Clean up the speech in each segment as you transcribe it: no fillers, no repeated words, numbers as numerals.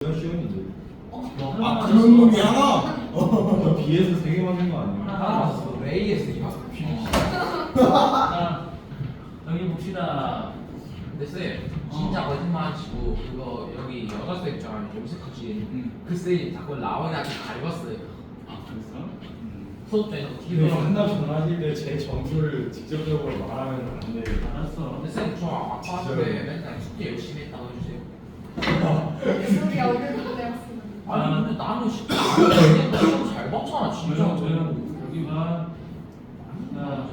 쉬웠는데. 아 그런 놈이 하나? 저 B에서 3개 맞는 거 아니에요? 알았어. AS 이거. 자, 여기 봅시다. 근데 쌤 진짜 거짓말 치고 그거 여기 여자쌤 있잖아요. 염색하지. 그 쌤이 자꾸 라원이한테 닮았어요. 아, 그랬어? 수업 중에서 근데 뒤로 상담 전화하실 때 제 점수를 직접적으로 말하면 안 돼요. 알았어. 근데 쌤저 아빠한테 맨날 숙제 열심히 했다고 해주세요. 소리야 오늘 고생했어. 아니 근데 나는 숙제 안 했는데 시험 잘 봤잖아 진짜. 조용. 여기 봐. 자,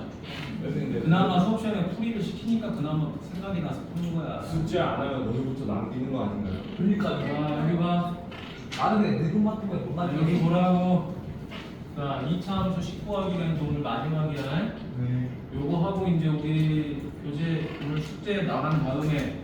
근데 그나마 수업 시간에 풀이를 시키니까 그나마 생각이 나서 푸는 거야. 숙제 안 하면 오늘부터 남기는 거 아닌가요? 그러니까 자, 여기 봐. 나는 근데 내돈 같은 거못 나지. 여기 보라고. 자, 2차 함수 19하기가 오늘 마지막이야. 네. 요거 하고 이제 우리 교재 오늘 숙제 나간 다음에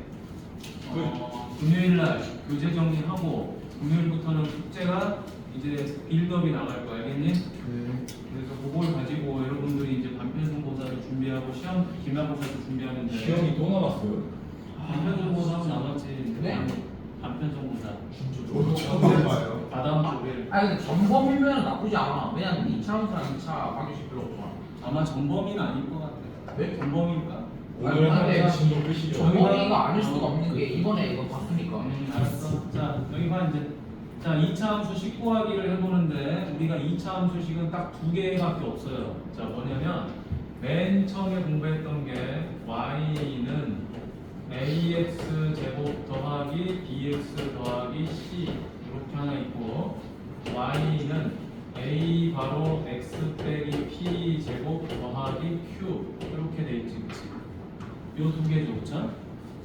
금요일 날 교재 정리하고 금요일부터는 숙제가 이제 빌드업이 나갈 거야, 알겠니? 그래서 그걸 가지고 여러분들이 이제 반편성고사를 준비하고 시험 기말고사도 준비하는데 시험이 또 남았어요? 반편성고사는 남았지. 네? 반편성고사. 저도 처음 해봐요. 다다음 주에 아니 근데 전범이면 나쁘지 않아. 왜냐면 2차 함수랑 2차 방정식 별로 없잖아. 아마 전범위는 아닐 것 같아. 왜? 전범위일까? 오늘 아니, 하는 진도 끝이죠. 전범이가 아닐 수가 없는 게 이번에 이거 봤으니까. 알았어. 자, 여기 봐 이제. 자, 2차 함수 19하기를 해보는데 우리가 2차 함수식은 딱 2개밖에 없어요. 자, 뭐냐면 맨 처음에 공부했던 게 y는 ax 제곱 더하기 bx 더하기 c 이렇게 하나 있고 y는 a 바로 x 빼기 p 제곱 더하기 q 이렇게 돼 있지, 그치? 요 2개죠, 그쵸?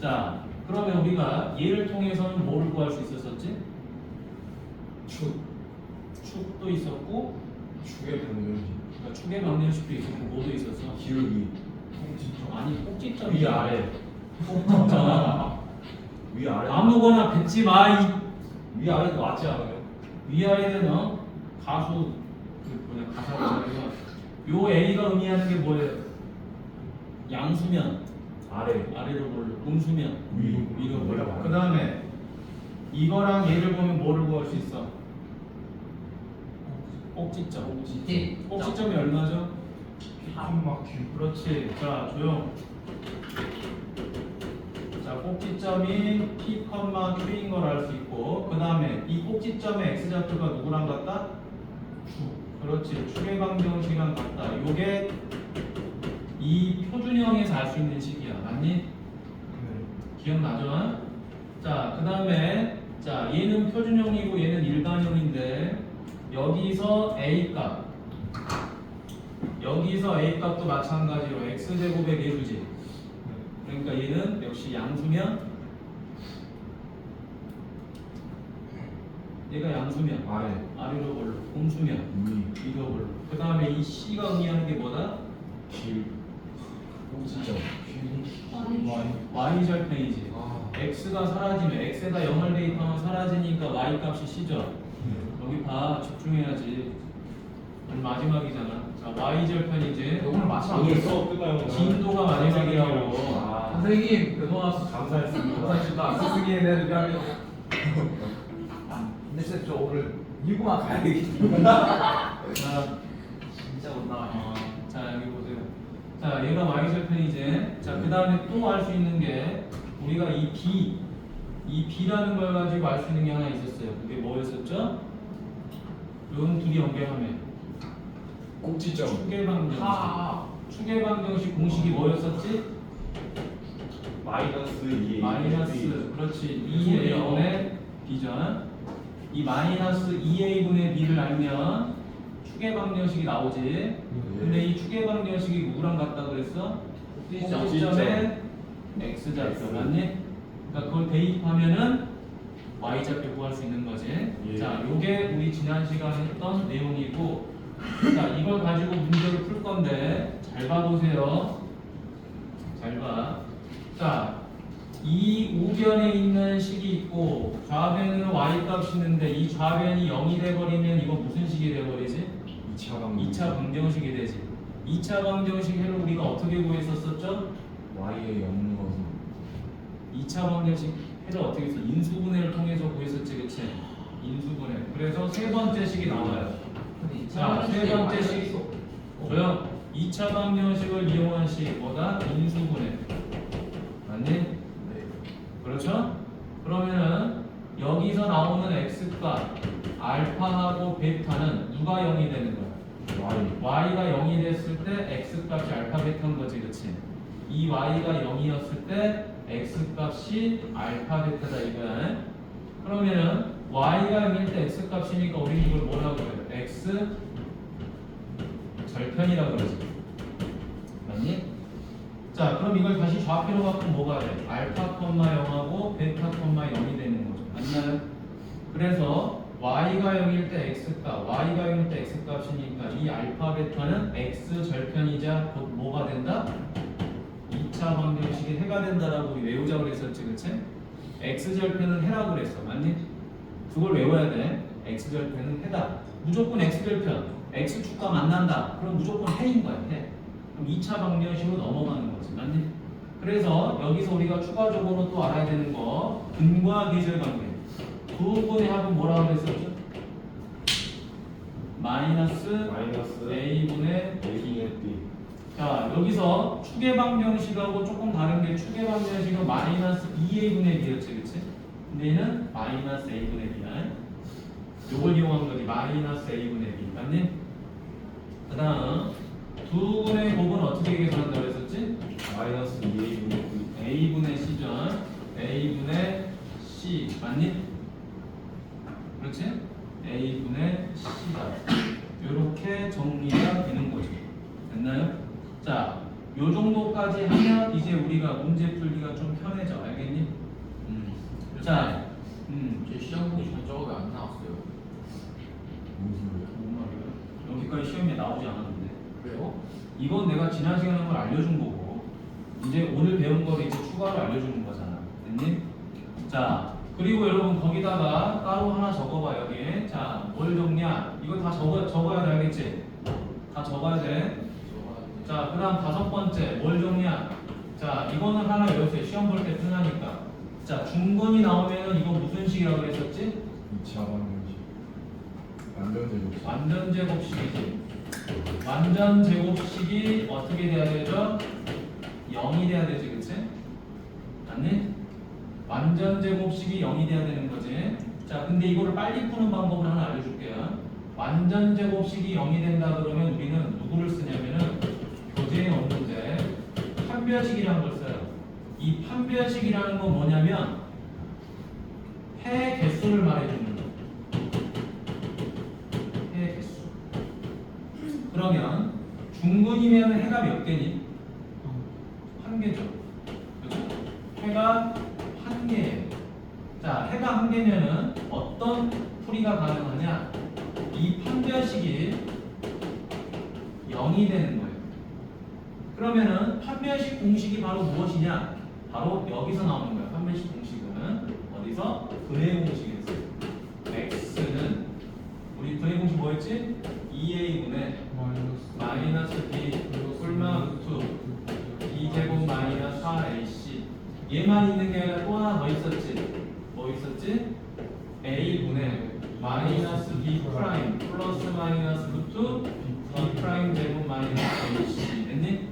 자, 그러면 우리가 얘를 통해서는 뭐를 구할 수 있었었지? 축도 있었고, 축의 방정식. 그러니까 축의 방정식도 있었고, 뭐도 있었어? 기울기. 아니, 꼭지점이 위 아래. 꼭지점. 위 아래. 아무거나 뱉지 마. 위 아래도 맞지 않아요? 위아래는 가수 가사가 요 A가 의미하는 게 뭐예요? 양수면 아래. 아래로 볼로 음수면 위로 볼로. 뭐라고 그 다음에 이거랑 얘를 보면 뭐를 구할 수 있어? 꼭지점. 꼭지점이 얼마죠? 그렇지. 자, 조용. 자, 꼭지점이 P, Q인 걸 알 수 있고, 그 다음에 이 꼭지점의 X좌표가 누구랑 같다? 그렇지. 축의 방정식이랑 같다. 요게 이 표준형에서 알 수 있는 식이야. 맞니? 기억나죠? 자, 그 다음에 자, 얘는 표준형이고 얘는 일반형인데 여기서 A 값 여기서 A 값도 마찬가지로 X제곱의 개수지. 그러니까 얘는 역시 양수면 얘가 양수면 아래로 볼로 음수면 위로 볼로. 그 다음에 이 C가 의미하는 게 뭐다? 꼭지점. Y절편이지. X가 사라지면 X에다 0을 대입하면 사라지니까 Y 값이 C죠. 여기 봐, 집중해야지. 오늘 마지막이잖아. 자, Y절편이지. 오늘 마지막 오늘 수업 끝나요? 진도가 마지막이라고. 선생님 그동안 감사했습니다. 감사합니다. 스승의 내를 위하여. 근데 쌤 저 오늘 이구만 가야 되겠다. 자, 진짜 못 나와요. 자, 여기 보세요. 자, 얘가 Y절편이지. 자, 그 다음에 또 알 수 있는 게 우리가 이 B라는 걸 가지고 알 수 있는 게 하나 있었어요. 그게 뭐였었죠? 요 둘이 연결하면 꼭지점. 축의 방정식. 축의 방정식 공식이 뭐였었지? 마이너스 2A. 마이너스, 그렇지. 2A분의 B전. 이 마이너스 2A분의 B를 알면 축의 방정식이 나오지. 근데 이 축의 방정식이 누구랑 같다 그랬어? 꼭지점의 X좌표, 맞니? 그러니까 그걸 대입하면은 Y좌표 구할 수 있는 거지. 예. 자, 요게 우리 지난 시간에 했던 내용이고, 자, 이걸 가지고 문제를 풀 건데 잘 봐보세요. 잘 봐. 자, 이 우변에 있는 식이 있고 좌변에는 y-값이 있는데 이 좌변이 0이 돼버리면 이거 무슨 식이 돼버리지? 2차 방정식이 되지. 2차 방정식 해를 우리가 어떻게 구했었었죠? Y에 0 넣어서 2차 방정식 해를 어떻게 해서 인수분해를 통해서 구했었지, 그치? 인수분해. 그래서 세 번째 식이 나와요. 근데 자, 세 번째 식. 조용. 2차 방정식을 이용한 식 뭐다? 인수분해. 맞니? 네. 그렇죠? 그러면은 여기서 나오는 x값 알파하고 베타는 누가 0이 되는 거야? y가 0이 됐을 때 x값이 알파 베타인 거지, 그치? 이 y가 0이었을 때 x값이 알파 베타다 이거야. 그러면은 y가 0일 때 x값이니까 우리 이걸 뭐라고 그래요? x 절편이라고 그러지. 맞니? 자, 그럼 이걸 다시 좌표로 바꾸면 뭐가 돼? 알파, 0하고 베타, 0이 되는 거죠. 맞나요? 그래서 y가 0일 때 x값, y가 0일 때 x값이니까 이 알파, 베타는 x 절편이자 곧 뭐가 된다? 2차 방정식이 해가 된다라고 외우자고 그랬었지, 그치? x 절편은 해라고 그랬어. 맞니? 그걸 외워야 돼. x 절편은 해다. 무조건 x 절편, x 축과 만난다. 그럼 무조건 해인 거야, 해. 그럼 2차 방정식으로 넘어가는 거지. 맞니? 그래서 여기서 우리가 추가적으로 또 알아야 되는 거 근과 계절 관계. 두 분의 합은 뭐라고 그랬었죠? 마이너스 a분의 A분의 B. 자, 여기서 추계 방정식하고 조금 다른 게 추계 방정식은 마이너스 2a분의 b였지, 그치? 근데 얘는 마이너스 a분의 b야. 요걸 이용한 거지. 마이너스 a분의 b. 맞니? 그 다음 두 분의 곱은 어떻게 계산한다고 했었지? 마이너스 2A분의 B. a분의 c죠. a분의 c. 맞니? 그렇지? a분의 c다. 이렇게 정리가 되는 거죠. 됐나요? 자, 요 정도까지 하면 이제 우리가 문제 풀기가 좀 편해져. 알겠니? 자, 제 시험 보기 전에 저거 왜 안 나왔어요? 무슨 소리야? 뭔 말이야? 여기까지 시험에 나오지 않았는데. 그래요? 이건 내가 지난 시간에 한 걸 알려준 거고, 이제 오늘 배운 거를 이제 추가로 알려주는 거잖아. 됐니? 자, 그리고 여러분 거기다가 따로 하나 적어봐 여기. 자, 뭘 적냐? 이거 다 적어야 돼, 알겠지? 다 적어야 돼. 자, 그 다음 다섯 번째 뭘 적냐? 자, 이거는 하나 외우세요. 시험 볼 때 편하니까. 자, 중근이 나오면은 이거 무슨 식이라고 그랬었지? 2차 방정식. 완전 제곱식. 완전 제곱식이지. 완전 제곱식이 어떻게 돼야 되죠? 0이 돼야 되지, 그치? 맞니? 완전 제곱식이 0이 돼야 되는 거지. 자, 근데 이거를 빨리 푸는 방법을 하나 알려줄게요. 완전 제곱식이 0이 된다 그러면 우리는 누구를 쓰냐면은 교재에 없는데 판별식이라는 걸 써요. 이 판별식이라는 건 뭐냐면 해 개수를 말해주는 거. 해 개수. 그러면 중근이면 해가 몇 개니? 한 개죠. 그렇죠? 해가 한 개예요. 자, 해가 한 개면은 어떤 풀이가 가능하냐? 이 판별식이 0이 되는 거예요. 그러면은 판별식 공식이 바로 무엇이냐? 바로 여기서 나오는 거예요. 판별식 공식은 어디서? 근해 공식에서. x는 우리 근해 공식 뭐였지? 2a분의 마이너스 b 꿀마 루트 b제곱 마이너스 4ac. 얘만 있는 게 아니라 또 하나 더 있었지. 뭐 있었지? a분의 마이너스 b 프라임 플러스 마이너스 루트 b 프라임 제곱 마이너스 ac. 됐니?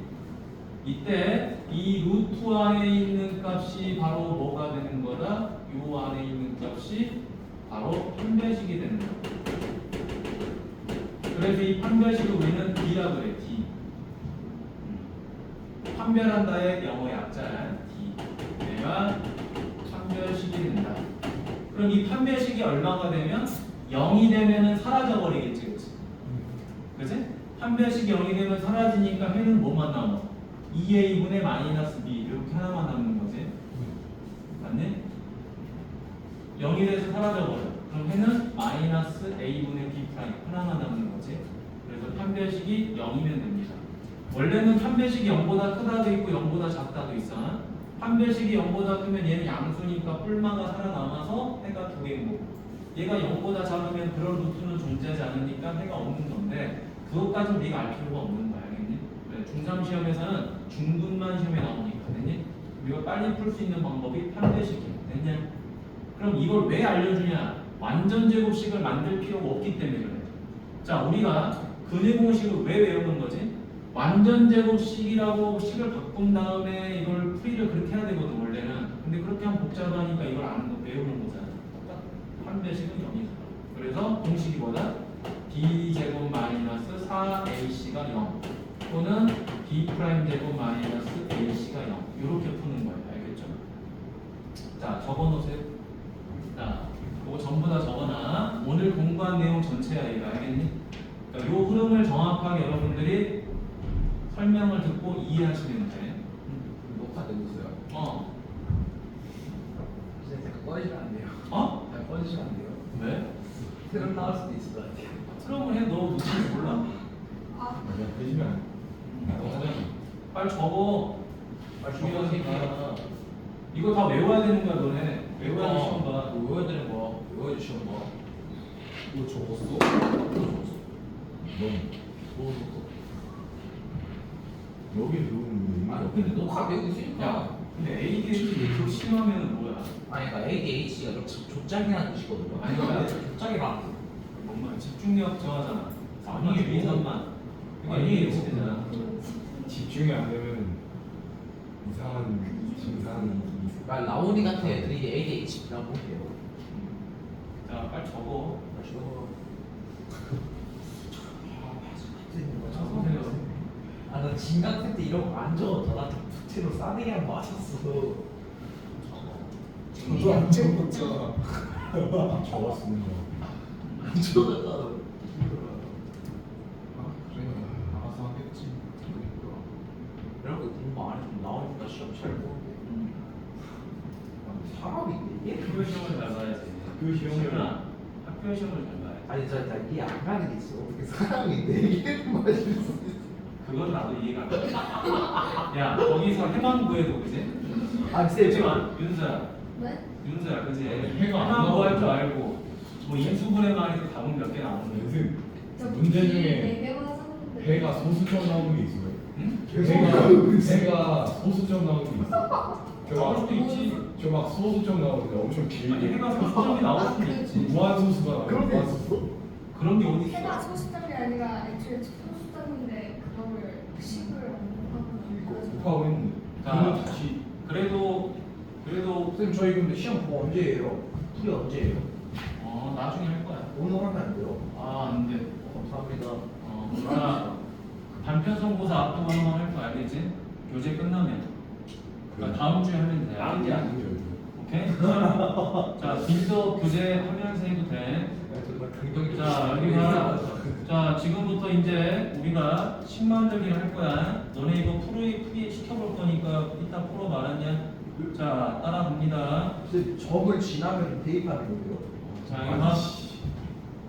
이때 이 루트 안에 있는 값이 바로 뭐가 되는 거다? 요 안에 있는 값이 바로 판별식이 되는 거다. 그래서 이 판별식을 우리는 D라고 그래. D. 판별한다의 영어 약자야. D. 얘가 판별식이 된다. 그럼 이 판별식이 얼마가 되면 0이 되면은 사라져 버리겠지, 그렇지? 그렇지? 판별식이 0이 되면 사라지니까 회는 뭐만 남아? 2a분의 마이너스 b 이렇게 하나만 남는 거지. 맞니? 0이 돼서 사라져 버려. 그럼 회는 마이너스 a분의 b 프라임 하나만 남는 거지. 그래서 판별식이 0이면 됩니다. 원래는 판별식이 0보다 크다도 있고 0보다 작다도 있어. 판별식이 0보다 크면 얘는 양수니까 뿔마가 살아남아서 해가 두 개인 거고, 얘가 0보다 작으면 그런 루트는 존재하지 않으니까 해가 없는 건데, 그것까지는 네가 알 필요가 없는 거야. 알겠니? 중3 시험에서는 중근만 시험에 나오니까. 됐니? 우리가 빨리 풀 수 있는 방법이 판별식이야. 됐냐? 그럼 이걸 왜 알려주냐? 완전 제곱식을 만들 필요가 없기 때문에 그래. 자, 우리가 근의 공식을 왜 외우는 거지? 완전 제곱식이라고 식을 바꾼 다음에 이걸 풀이를 그렇게 해야 되거든 원래는. 근데 그렇게 하면 복잡하니까 이걸 아는 거 외우는 거잖아. 똑같아. 판별식은 0이잖아. 그래서 공식이 뭐다? b제곱 마이너스 4ac가 0 또는 b'제곱 마이너스 ac가 0 이렇게 푸는 거예요. 알겠죠? 자, 적어놓으세요. 자, 이거 전부 다 적어놔. 오늘 공부한 내용 전체야 이거 알겠니? 그러니까 이 흐름을 정확하게 여러분들이 설명을 듣고 이해하시면 돼. 녹화되고 있어요. 어? 이제 잠깐 꺼지시면 안 돼요. 어? 잠깐 꺼지시면 안 돼요. 왜? 새로 나올 수도 있을 것 같아요. 트럼을 해. 너 누군지 몰라. 아, 그냥 되지면 빨리 적어. 빨리 중요하니까. 이거 다 외워야 되는 거야 너네. 외워야 시험 봐. 외워드는 거, 외워주시는 거. 이거 적었어? 뭐 여기 누르는 아니 근데 녹화 되고 있으니까. 야, 근데 ADHD 심하면은 뭐야? 아니 그러니까 ADHD가 족장이라는 뜻이거든요. 아니, 그러니까 족장이라는 뜻. 뭔가 집중력 저하잖아. 아니, 아니, 2, 3만. 그게 아니, ADHD잖아. 집중이 안 되면 이상한 증상이 그러니까 라온이한테 애들이 ADHD라고 해요. 자, 빨리 적어. 적으세요. 아, 나 진강생 때 이런 거 안 적었다. 나 부채로 싸대기 한 거 맞았어. 저도 안 적었잖아. 적었으면 안 적었다. 알아서 하겠지. 이런 거 공부 안 해도 나오니까 시험 잘 보는데. 사람이 이게 학교 시험을 잘 봐야지. 학교 시험을 학교 시험을 잘 봐야지. 아니 저 이해 안 가는 게 있어. 어떻게 사람이 내 얘기를 맞을 수 있어. 그건 나도 이해가 안 돼. 야, 거기서 해만 구해도 그지? 아 쌤, 그렇지만 윤서야, 왜? 윤서야, 그지? 해가 안 해만 구할 줄 나오니까. 알고 뭐 인수분해만 해도 답은 몇 개 나오는 거야. 연습 저 문제 중에 네 개만 샀는데. 해가 소수점 나오는 게 있어요. 응? 해가 소수점 나오는 게 있어. 나올 수도 있지. 저 막 소수점 나오는데 엄청 아니 길게 해가 소수점이 나올 수도 있지. 무한 소수가 나와요. 그런 게 무한 있어? 소수. 그런 게 어디 해가 있어? 소수점이 아니라 애초에 소수점인데 그거를 식을 안 곱하고 했는데. 자. 그거 다시 그래도 쌤 저희 근데 시험 그거 언제예요? 풀이 언제예요? 나중에 할 거야. 오늘 하면 안 돼요? 아, 안 돼. 감사합니다. 자, 단편성고사 앞두고 한번 할 거 알겠지? 교재 끝나면. 그러니까 다음 주에 하면 돼. 다른 게 아니죠. 오케이? 자, 빌더 교재 하면서 해도 돼. 자, 여기가 자, 지금부터 이제 우리가 식 만들기를 할 거야. 너네 이거 풀이 시켜볼 거니까 이따 풀어 말았냐? 자, 따라갑니다. 쌤 점을 지나면 대입하는 거예요? 자, 여기 봐.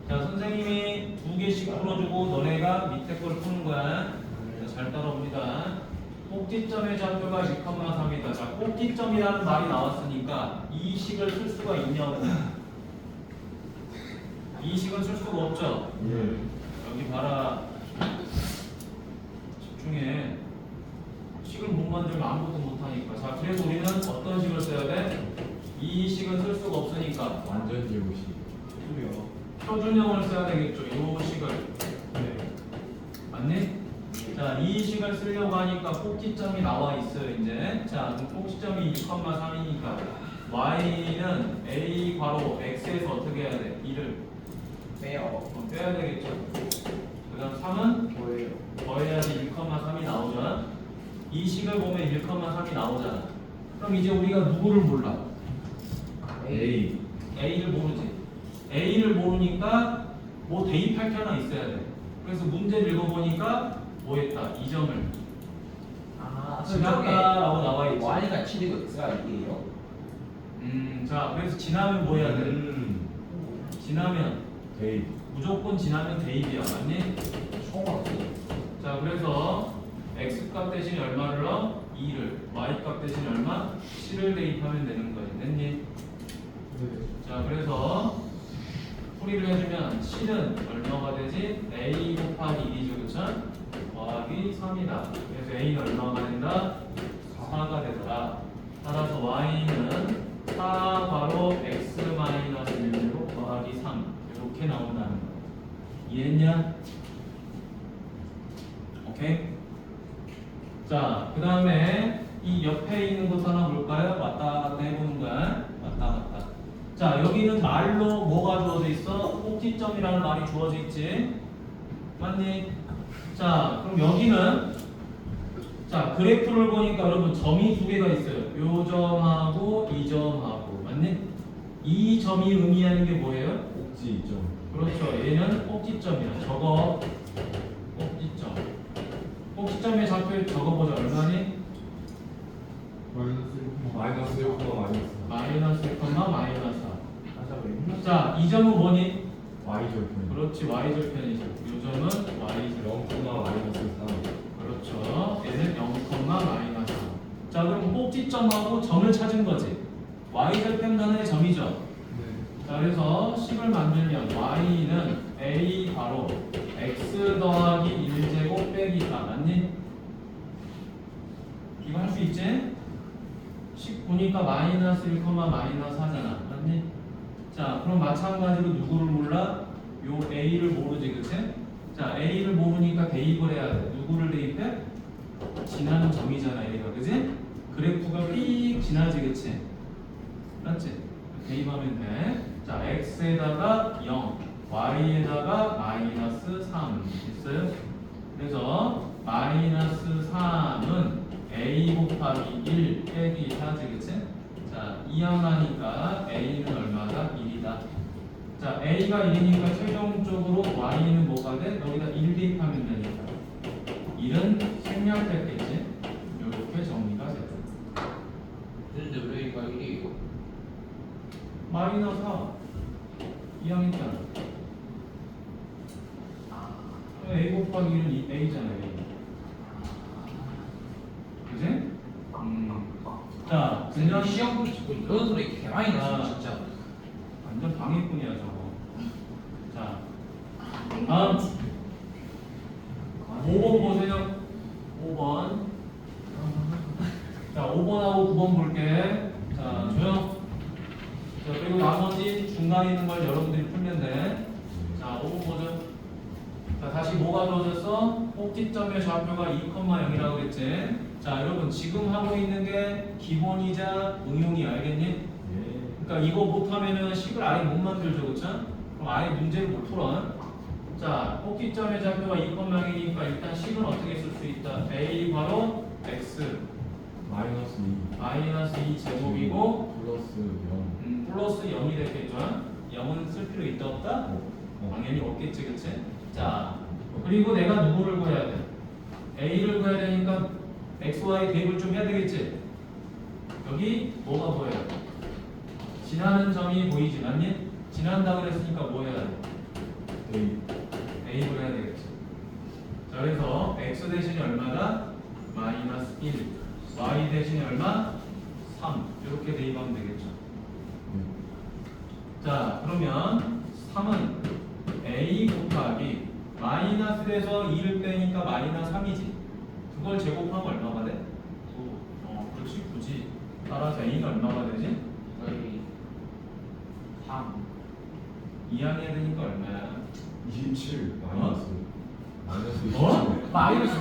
자, 선생님이 2개씩 풀어주고 너네가 밑에 거를 푸는 거야. 자, 잘 따라옵니다. 꼭지점의 좌표가 2,3이다. 자, 꼭지점이라는 말이 나왔으니까 이 식을 쓸 수가 있냐고. 이 식은 쓸 수가 없죠. 예. 여기 봐라. 집중해. 식을 못 만들면 아무것도 못하니까. 자, 그래서 우리는 어떤 식을 써야 돼? 이 식은 쓸 수가 없으니까 완전 제곱식. 표준형을 써야 되겠죠. 이 식을. 네. 맞니? 자, 이 식을 쓰려고 하니까 꼭지점이 나와 있어요. 이제 자, 그럼 꼭지점이 2,3이니까 y는 a 괄호 x에서 어떻게 해야 돼? 2를 빼요. 빼야 되겠죠. 그다음 3은 뭐예요? 더해야지 1,3이 나오죠. 이 식을 보면 1,3이 나오잖아. 그럼 이제 우리가 누구를 몰라? A. A를 모르지. A를 모르니까 뭐 대입할 게 하나 있어야 돼. 그래서 문제를 읽어보니까 뭐 했다? 이 점을 아, 지났다라고 나와 있지. y가 7이고 x가 2예요? 자, 그래서 지나면 뭐 해야 돼? 지나면 A. 무조건 지나면 대입이야. 맞니? 처음 알았어요. 자, 그래서 x값 대신 얼마를 넣어? 2를. y값 대신 얼마? 7을 대입하면 되는 거야. 됐니? 자, 그래서 풀이를 해주면 7은 얼마가 되지? a 곱하기 1이죠. 그쵸? 더하기 3이다. 그래서 a는 얼마가 된다? 4가 되더라. 따라서 y는 4 바로 x 마이너스 1제곱 더하기 3 이렇게 나온다는 거. 이해했냐? 오케이? 자, 그 다음에 이 옆에 있는 것도 하나 볼까요? 왔다 갔다 해보는 거야. 왔다 갔다. 자, 여기는 말로 뭐가 주어져 있어? 꼭지점이라는 말이 주어져 있지. 맞니? 자, 그럼 여기는 자, 그래프를 보니까 여러분 점이 두 개가 있어요. 요 점하고 이 점하고. 맞니? 이 점이 의미하는 게 뭐예요? 꼭지 점. 그렇죠. 얘는 꼭지점이야. 저거 꼭지점. 꼭지점의 좌표 적어보자. 얼마니? 마이너스 1, 마이너스 마이너스 1, 마이너스 4. 맞아 왜? 자, 이 점은 뭐니? y 절편. 그렇지. y절편이죠. 이 점은 y절. 0, 마이너스 3. 그렇죠. 얘는 0, 마이너스 4. 자, 그럼 꼭지점하고 점을 찾은 거지. y절편 단어의 점이죠. 네. 자, 그래서 식을 만들면 y는 a 바로 x 더하기 1제곱 빼기 4 맞니? 이거 할 수 있지? 식 보니까 마이너스 1, 마이너스 4잖아 맞니? 자, 그럼 마찬가지로 누구를 몰라? 요 a를 모르지 그치? 자, a를 모르니까 대입을 해야 돼. 누구를 대입해? 지나는 점이잖아 a가 그치? 그래프가 삑 지나지 그치? 맞지? 대입하면 돼. 자, x에다가 0, y에다가 마이너스 3 있어요? 그래서 마이너스 3은 a 곱하기 1 빼기 4지 그치? 자, 이항하니까 a는 얼마다? 1이다. 자, a가 1이니까 최종적으로 y는 뭐가 돼? 여기다 1 대입하면 되니까 1은 생략됐겠지? 이렇게 정리가 됐다. 근데 왜 이거 1이에요? 마이너스 4 이항했잖아. a 곱하기 1은 a잖아 a. 그지? 자, 그냥 그냥 시험 듣고 이런 소리 개 많이 아. 나지 진짜. 완전 방해꾼이야 저거. 자, 다음 5번 보세요. 5번. 자, 5번하고 9번 볼게. 자, 조용. 자, 그리고 나머지 중간에 있는 걸 여러분들이 풀면 돼. 자, 5번 보죠. 자, 다시 뭐가 주어졌어? 꼭지점의 좌표가 2,0이라고 그랬지. 자, 여러분 지금 하고 있는 게 기본이자 응용이 알겠니? 예. 그러니까 이거 못하면은 식을 아예 못 만들죠, 그쵸? 그럼 아예 문제를 못 풀어. 자, 꼭지점의 좌표가 2,0이니까 일단 식은 어떻게 쓸 수 있다? a 바로 x 마이너스 2. 마이너스 2 제곱이고 플러스 0. 플러스 0이 됐겠죠? 0은 쓸 필요 있다 없다? 당연히 없겠지, 그치? 자, 그리고 내가 누구를 구해야 돼? a를 구해야 되니까 x, y 대입을 좀 해야 되겠지? 여기 뭐가 보여요? 지나는 점이 보이지, 맞니? 지난다 그랬으니까 뭐 해야 돼? 대입을 해야 되겠지. 자, 그래서 x 대신에 얼마다? 마이너스 1. y 대신에 얼마? 3. 이렇게 대입하면 되겠죠. 자, 그러면 3은 a 곱하기 마이너스에서 2를 빼니까 마이너스 3이지. 그걸 제곱하면 얼마가 돼? 9. 그렇지, 9지. 따라서 a가 얼마가 되지? 거의 3. 이항해야 되니까 얼마야? 27 마이너스. 마이너스 27. 어? 마이너스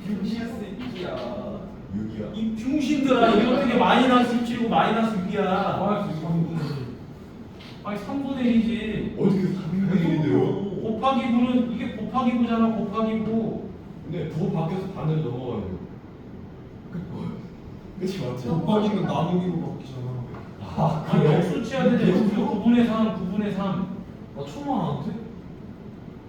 6이야. 6이야. 이 병신들아, 이게 어떻게 마이너스 17이고 마이너스 6이야? 마이너스 3분의 아니 3분의 1이지. 어떻게 3분의 1인데요? 곱하기 9는 이게 곱하기 9잖아. 곱하기 9. 근데 부 밖에서 반을 넘어가요. 그치 맞지? 곱하기는 나누기로 바뀌잖아. 아니 역수치해야 되는데 9분의 3, 9분의 3. 나 처음 알았는데?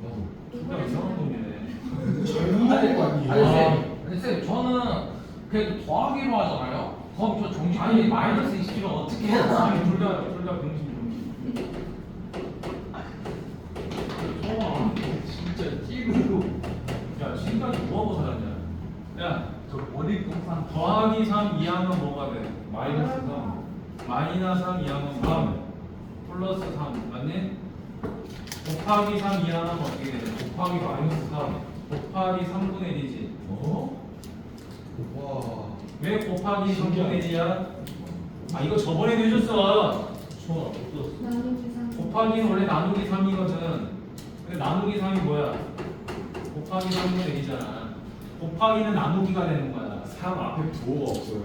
나도. 둘다 이상한 놈이네. 잘못 아니, 거 아니에요? 아니 쌤, 근데 쌤 저는 그래도 더하기로 하잖아요. 그럼 저 정직하게 마이너스 27을 어떻게 해야 되나? 아니 둘다 병신. 진짜 찌르고. 야 지금까지 뭐하고 살았냐? 야 저 원익 동산 더하기 3 이항은 뭐가 돼? 마이너스 3. 마이너스 3 이항은 3 플러스 3 맞니? 곱하기 3 이항은 어떻게 되냐? 곱하기 마이너스 3 곱하기 3분의 1이지. 어? 와. 왜 곱하기 3분의 1이야? 아 이거 저번에도 해줬어. 좋아 없었어. 나누기 3. 곱하기는 원래 나누기 3이거든. 근데 나누기 3이 뭐야? 곱하기 3분의 1이잖아. 곱하기는 나누기가 되는 거야. 3 앞에 부호가 없어요.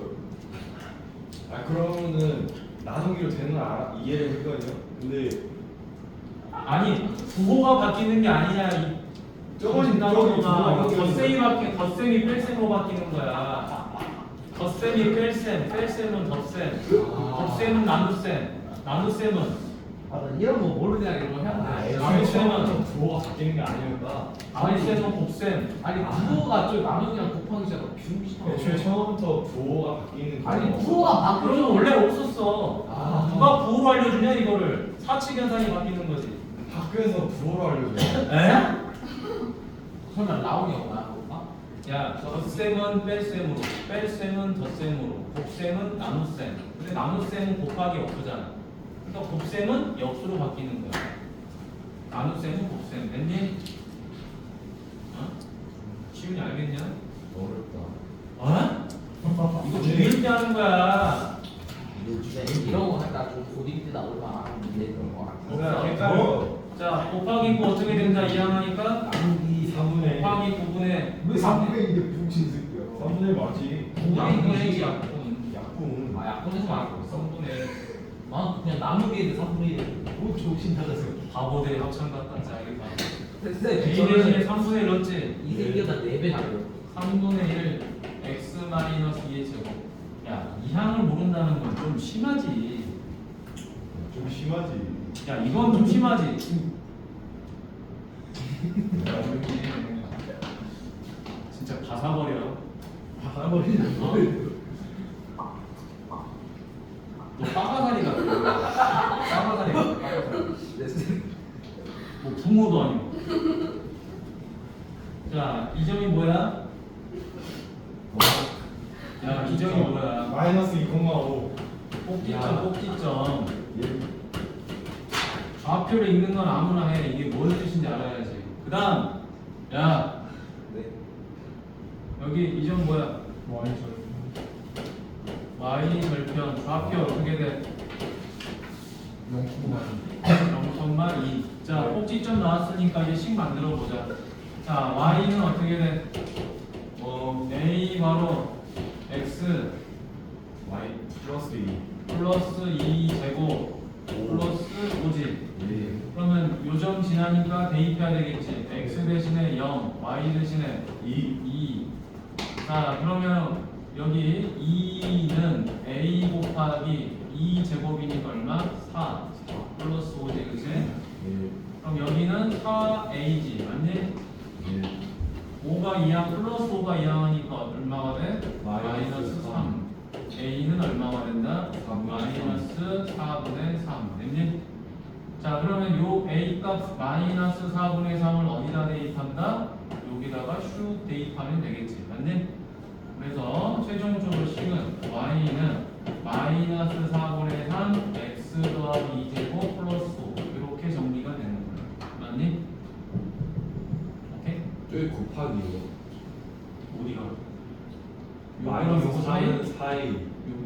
아 그러면은 나누기로 되는 걸 이해를 했거든요. 근데 아니 부호가 바뀌는 게 아니냐. 저기 나누기가 저기 덧셈이 뺄셈으로 바뀌는 거야. 덧셈이 뺄셈, 뺄셈은 덧셈, 곱셈은 나눗셈, 나눗셈은 아나 이런 거 모르냐 이런 거 해야 돼. 나눗셈은 부호가 바뀌는 게 아니었다. 나눗셈은 곱셈. 아니 부호가 좀 나누기랑 곱하기 시작하면 비슷하고. 애초에 처음부터 부호가 바뀌는 아니 경우가 부호가 그런 거 원래 없었어. 아. 누가 부호로 알려주냐 이거를. 사칙현상이 바뀌는 거지. 학교에서 부호로 알려줘요. 에? 설마 라온이 없나 볼까? 야, 덧셈은 뺄셈으로, 뺄셈은 덧셈으로, 곱셈은 나눗셈. 근데 나눗셈은 곱하기 없잖아. 그러니까 곱셈은 역수로 바뀌는 거야. 나눗셈은 곱셈. 됐니? 어? 지훈이 알겠냐? 어렵다. 어? 이거 중1 때 하는 거야. 이런 거 하다 좀 고딩 때 나올만 문제 그런 거 같아. 그냥 헷갈려. 자, 곱하기 9 어떻게 된다 이항하니까 나누기 3분의 곱하기 9분의 왜 3분의 2인데 붕신 새끼야. 3분의 맞지. 9분의 1이 약분. 약분. 아 약분해서 말하고 있어. 3분의 1. 아 그냥 나누기인데 3분의 1. 뭐 정신 차렸어. 바보들이 합창 같다. 자, 여기 봐. 근데 A 대신에 3분의 1 넣었지? 이 새끼가 4배 달려. 3분의 1 x 마이너스 2의 제곱. 야, 이 항을 모른다는 건 좀 심하지. 좀 심하지. 야, 이건 좀 심하지. 진짜 가사버려. 너 빠가사리 같아. 빠가사리 같아. 빠가사리. 뭐 부모도 아니고. 자, 이 점이 뭐야? 야, 이 점이 뭐야? 마이너스 2,5. 꼭지점, 꼭지점. 좌표를 읽는 건 아무나 해. 이게 뭔 뜻인지 알아야지. 그 다음, 야, 네. 여기 이 점 뭐야? 와인 절. y 절편, 좌표 어떻게 돼? 0,2. 자, 꼭지점 나왔으니까 이제 식 만들어 보자. 자, y는 어떻게 돼? a 바로 x Y 플러스 2. 플러스 2 제곱 플러스 5지. 예. 그러면 요점 지나니까 대입해야 되겠지. x 대신에 0, y 대신에 2. 자, 그러면 여기 2는 a 곱하기 2 제곱이니까 얼마? 4 플러스 5지, 그치? 예. 그럼 여기는 4a지, 맞니? 예. 5가 2항 플러스 5가 2항하니까 얼마가 돼? 마이너스 3. a는 얼마가 된다? 마이너스 4분의 3. 됐니? 자, 그러면 요 a 값 마이너스 4분의 3을 어디다 대입한다? 여기다가 슉 대입하면 되겠지. 맞니? 그래서 최종적으로 식은 y는 마이너스 4분의 3 x 더하기 2제곱 플러스 5 이렇게 정리가 되는 거야. 맞니? 오케이? 저기 곱하기요. 어디가? 마이너스 요거 사이? 3은 사이.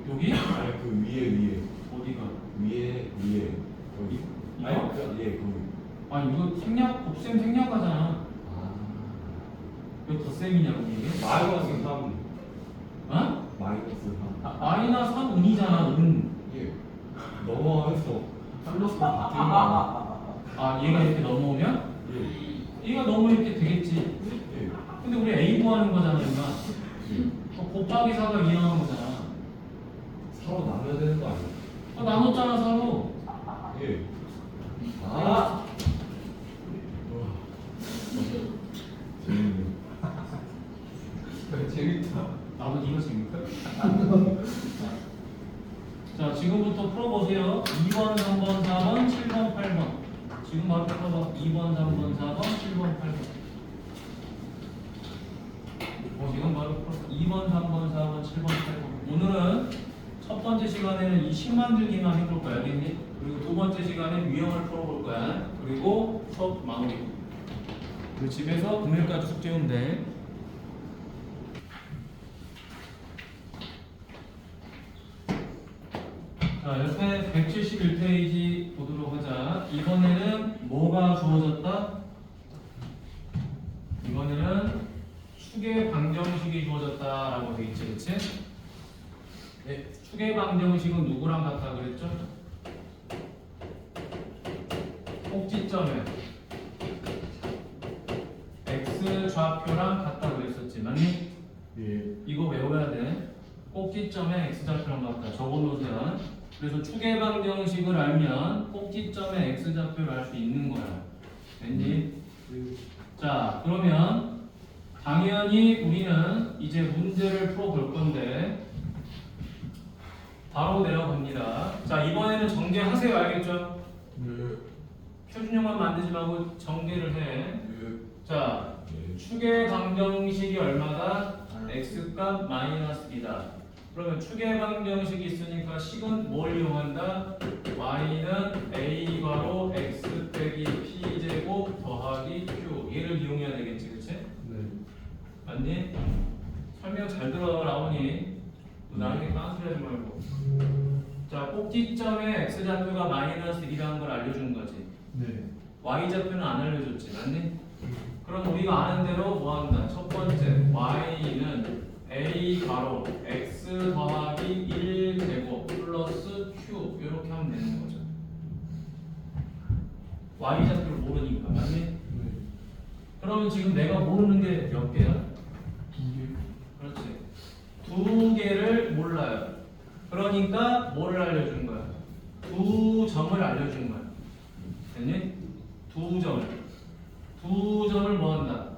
여기? 아니 그 위에 어디가? 위에 거기. 이거? 아니 예 거기. 아니 이거 생략 곱셈 생략하잖아. 이거 덧셈이냐고 이게? 마이너스 3. 어? 마이너스 3. 마이너스 3은이잖아. 은. 예. 넘어가면서 플러스로 바뀌는 거. 아 얘가 이렇게 넘어오면? 예. 얘가 넘어오면 이렇게 되겠지. 예. 근데 우리 A 구하는 거잖아, 얘가. 곱하기 4가 이항한 거잖아. 서로 나눠야 되는 거 아니에요? 나눴잖아, 서로. 예. 아. 재밌네. 재밌다. 나도 이거 재밌다. 자, 지금부터 풀어보세요. 2번, 3번, 4번, 7번, 8번. 지금 바로 풀어봐. 2번, 3번, 4번, 7번, 8번. 지금 바로 풀어봐. 2번, 3번, 4번, 7번, 8번. 오늘은 첫 번째 시간에는 이 식 만들기만 해볼 거야, 알겠니? 그리고 두 번째 시간에 유형을 풀어볼 거야. 그리고 수업 마무리. 그리고 집에서 금요일까지 숙제하면 돼. 자, 옆에 171페이지 보도록 하자. 이번에는 뭐가 주어졌다? 이번에는 축의 방정식이 주어졌다라고 돼 있지, 그치? 네, 축의 방정식은 누구랑 같다 그랬죠? 꼭지점에 x 좌표랑 같다 그랬었지, 맞니? 예. 이거 외워야 돼. 꼭지점에 x좌표랑 같다. 적어놓으세요. 그래서 축의 방정식을 알면 꼭지점에 x좌표를 알 수 있는 거야. 됐니? 자, 그러면 당연히 우리는 이제 문제를 풀어볼 건데 바로 내려갑니다. 자, 이번에는 전개하세요. 알겠죠? 표준형만 만들지 말고 전개를 해. 자, 축의 방정식이 얼마다? x값 마이너스 b다. 그러면 축의 방정식이 있으니까 식은 뭘 이용한다? y는 a 괄호 x 빼기 p 제곱 더하기 q. 얘를 이용해야 되겠지, 그치? 네. 맞니? 설명 잘 들어 라오니. 나중에 딴소리 하지 말고. 자, 꼭지점에 x좌표가 마이너스 1이라는 걸 알려준 거지. 네. y좌표는 안 알려줬지, 맞니? 그럼 우리가 아는 대로 뭐 한다? 첫 번째, y는 a 가로 x 더하기 1 제곱 플러스 q 이렇게 하면 되는 거죠. y좌표를 모르니까, 맞니? 네. 그러면 지금 내가 모르는 게 몇 개야? 2개. 그렇지. 두 개를 몰라요. 그러니까 뭐를 알려준 거야? 두 점을 알려준 거야. 됐니? 두 점을. 두 점을 뭐 한다?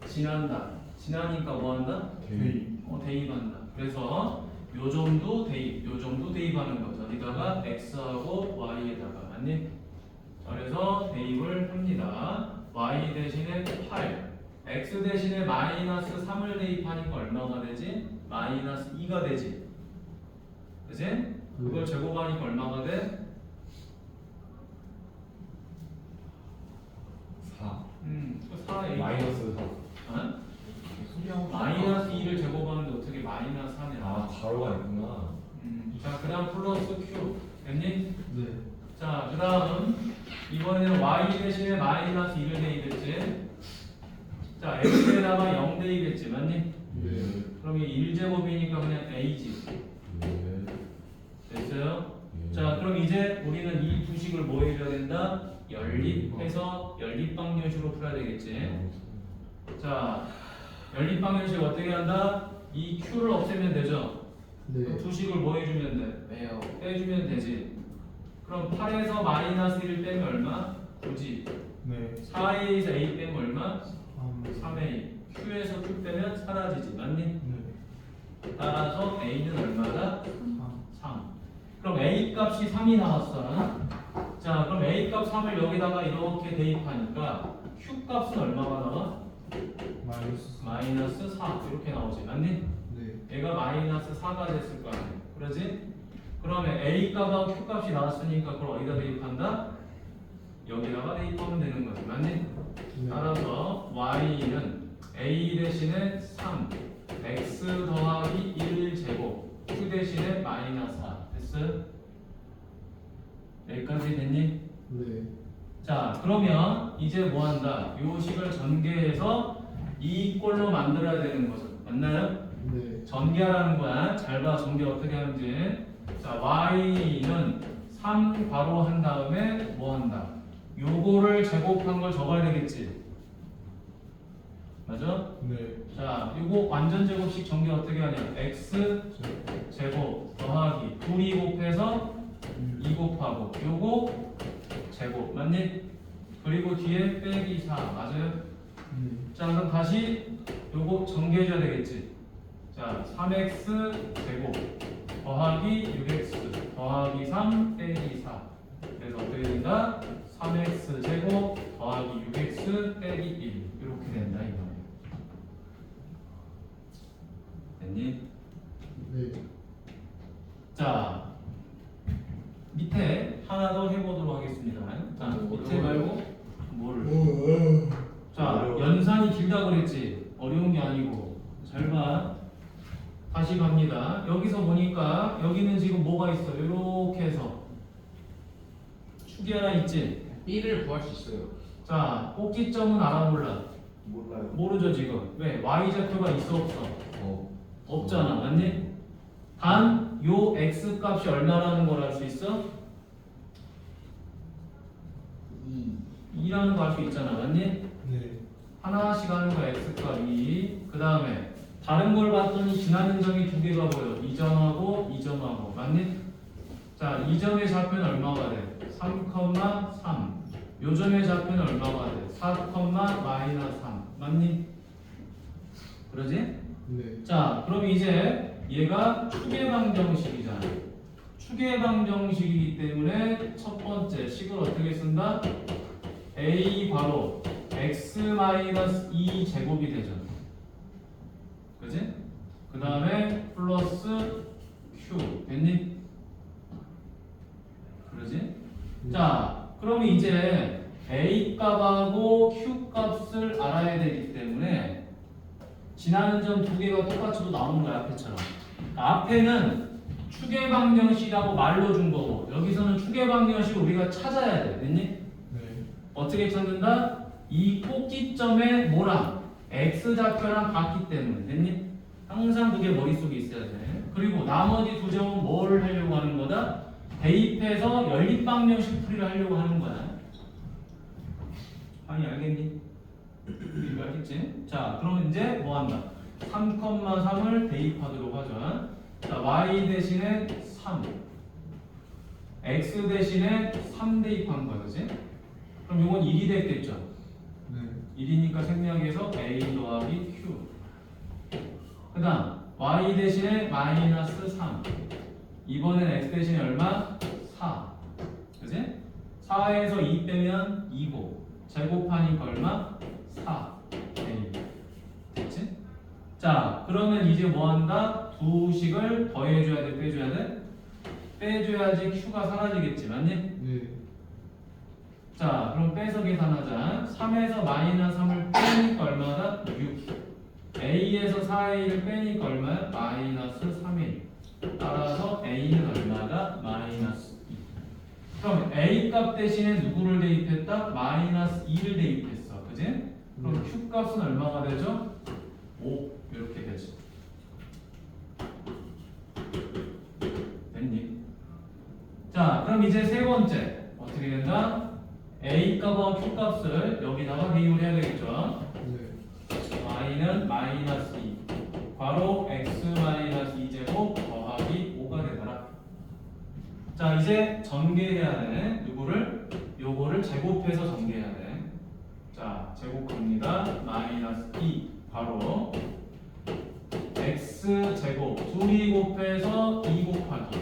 지난다. 지나니까 뭐 한다? 대입. 대입한다. 그래서 요 점도 대입, 요 점도 대입하는 거죠. 어디다가 x하고 y에다가, 맞니? 자, 그래서 대입을 합니다. y 대신에 8, x 대신에 마이너스 3을 대입하니까 얼마가 되지? 마이너스 2가 되지. 그치? 그걸 제곱하니까 얼마가 돼? 4 4a 마이너스 4 어? 소리하고 마이너스 2를 제곱하는데 어떻게 마이너스 3이 나와? 아 가로가 있구나. 자, 그 다음 플러스 q 됐니? 네. 자, 그 다음 이번에는 y 대신에 마이너스 2를 대입했지. 자, x에다가 0 대입했지, 맞니? 네. 그럼 이 1제곱이니까 그냥 a지. 네. 됐어요? 자, 그럼 이제 우리는 이 두 식을 뭐 해줘야 된다? 연립해서 연립방정식으로 풀어야 되겠지. 자, 연립방정식 어떻게 한다? 이 q를 없애면 되죠? 네. 그럼 두 식을 뭐 해주면 돼? 왜요? 빼주면 되지. 그럼 8에서 마이너스 1 빼면 얼마? 9지. 네. 4a에서 a 빼면 얼마? 3. 3a. q에서 q 빼면 사라지지. 맞니? 네. 따라서 a는 얼마다? 3. 3. 그럼 a 값이 3이 나왔어. 자, 그럼 a 값 3을 여기다가 이렇게 대입하니까 q 값은 얼마가 나와? 마이너스 3. 마이너스 4 이렇게 나오지. 맞니? 네. 얘가 마이너스 4가 됐을 거 아니야. 그러지? 그러면 a 값하고 q 값이 나왔으니까 그걸 어디다 대입한다? 여기다가 대입하면 되는 거지. 맞니? 네. 따라서 y는 a 대신에 3 x 더하기 1 제곱 q 대신에 마이너스 4 됐어요? 여기까지 됐니? 네. 자, 그러면 이제 뭐 한다? 요 식을 전개해서 이 꼴로 만들어야 되는 거죠. 맞나요? 네. 전개하라는 거야. 잘 봐. 전개 어떻게 하는지. 자, y는 3 괄호 한 다음에 뭐 한다? 요거를 제곱한 걸 적어야 되겠지. 맞아? 네. 자, 요거 완전 제곱식 전개 어떻게 하냐? x 제곱 더하기 2이 곱해서 2 곱하고 요거 제곱 맞니? 그리고 뒤에 빼기 4 맞아요? 네. 자, 그럼 다시 요거 전개해줘야 되겠지. 자, 3x 제곱 더하기 6x 더하기 3 빼기 4 그래서 어떻게 된다? 3x 제곱 더하기 6x 빼기 1 이렇게 된다 이거. 됐니? 네. 자, 밑에 하나 더 해보도록 하겠습니다. 자, 밑에 말고 뭐를? 자, 연산이 길다 그랬지. 어려운 게 아니고. 잘 봐. 다시 갑니다. 여기서 보니까 여기는 지금 뭐가 있어? 이렇게 해서 축이 하나 있지? B를 구할 수 있어요. 자, 꼭지점은 알아 몰라? 몰라요. 모르죠 지금. 왜? y좌표가 있어 없어? 어. 없잖아, 맞니? 단 요 x 값이 얼마라는 걸 알 수 있어? 2라는 거 알 수 있잖아, 맞니? 네. 하나씩 하는 거 x 값 2. 그 다음에 다른 걸 봤더니 지나는 점이 두 개가 보여. 2점하고 2점하고, 맞니? 자, 2점의 좌표는 얼마가 돼? 3,3. 요 점의 좌표는 얼마가 돼? 4, 마이너스 3. 맞니? 그러지? 네. 자, 그럼 이제 얘가 추계방정식이잖아. 추계방정식이기 때문에 첫 번째 식을 어떻게 쓴다? a 바로 x 마이너스 2 제곱이 되죠. 그지? 그 다음에 플러스 q 됐니? 그러지? 자, 그럼 이제 a 값하고 q 값을 알아야 되기 때문에 지나는 점 두 개가 똑같이도 나오는 거야, 앞에처럼. 앞에는 추계방정식이라고 말로 준 거고, 여기서는 추계방정식을 우리가 찾아야 돼. 됐니? 네. 어떻게 찾는다? 이 꼭지점의 뭐랑 x좌표랑 같기 때문에. 됐니? 항상 그게 머릿속에 있어야 돼. 그리고 나머지 두 점은 뭘 하려고 하는 거다? 대입해서 연립방정식 풀이를 하려고 하는 거야. 아니, 알겠니? 이거 알겠지? 자, 그럼 이제 뭐 한다? 3,3을 대입하도록 하죠. 자, y 대신에 3, x 대신에 3 대입한 거야, 그지? 그럼 이건 1이 됐겠죠? 네. 1이니까 생략해서 a 더하기 q. 그 다음 y 대신에 마이너스 3. 이번엔 x 대신에 얼마? 4. 그지? 4에서 2 빼면 2고 제곱하니까 얼마? 4. a. 됐지? 자, 그러면 이제 뭐 한다? 두 식을 더해줘야 돼, 빼줘야 돼? 빼줘야지 q가 사라지겠지, 맞니? 네. 자, 그럼 빼서 계산하자. 3에서 마이너스 3을 빼니까 얼마다? 6. a에서 4a를 빼니까 얼마야? 마이너스 3a. 따라서 a는 얼마다? 마이너스 2. 그럼 a 값 대신에 누구를 대입했다? 마이너스 2를 대입했어. 그지? 그럼 q 값은 얼마가 되죠? 5. 이렇게 되죠. 됐니? 자, 그럼 이제 세 번째 어떻게 된다? a 값과 q 값을 여기다가 대입을 해야 되겠죠. 네. y는 마이너스 2 괄호 x 마이너스 2제곱 더하기 5가 되더라. 자, 이제 전개해야 돼. 누구를? 요거를 제곱해서 전개해야 돼. 자, 제곱합니다. 마이너스 2 괄호 x 제곱 둘이 곱해서 2 곱하기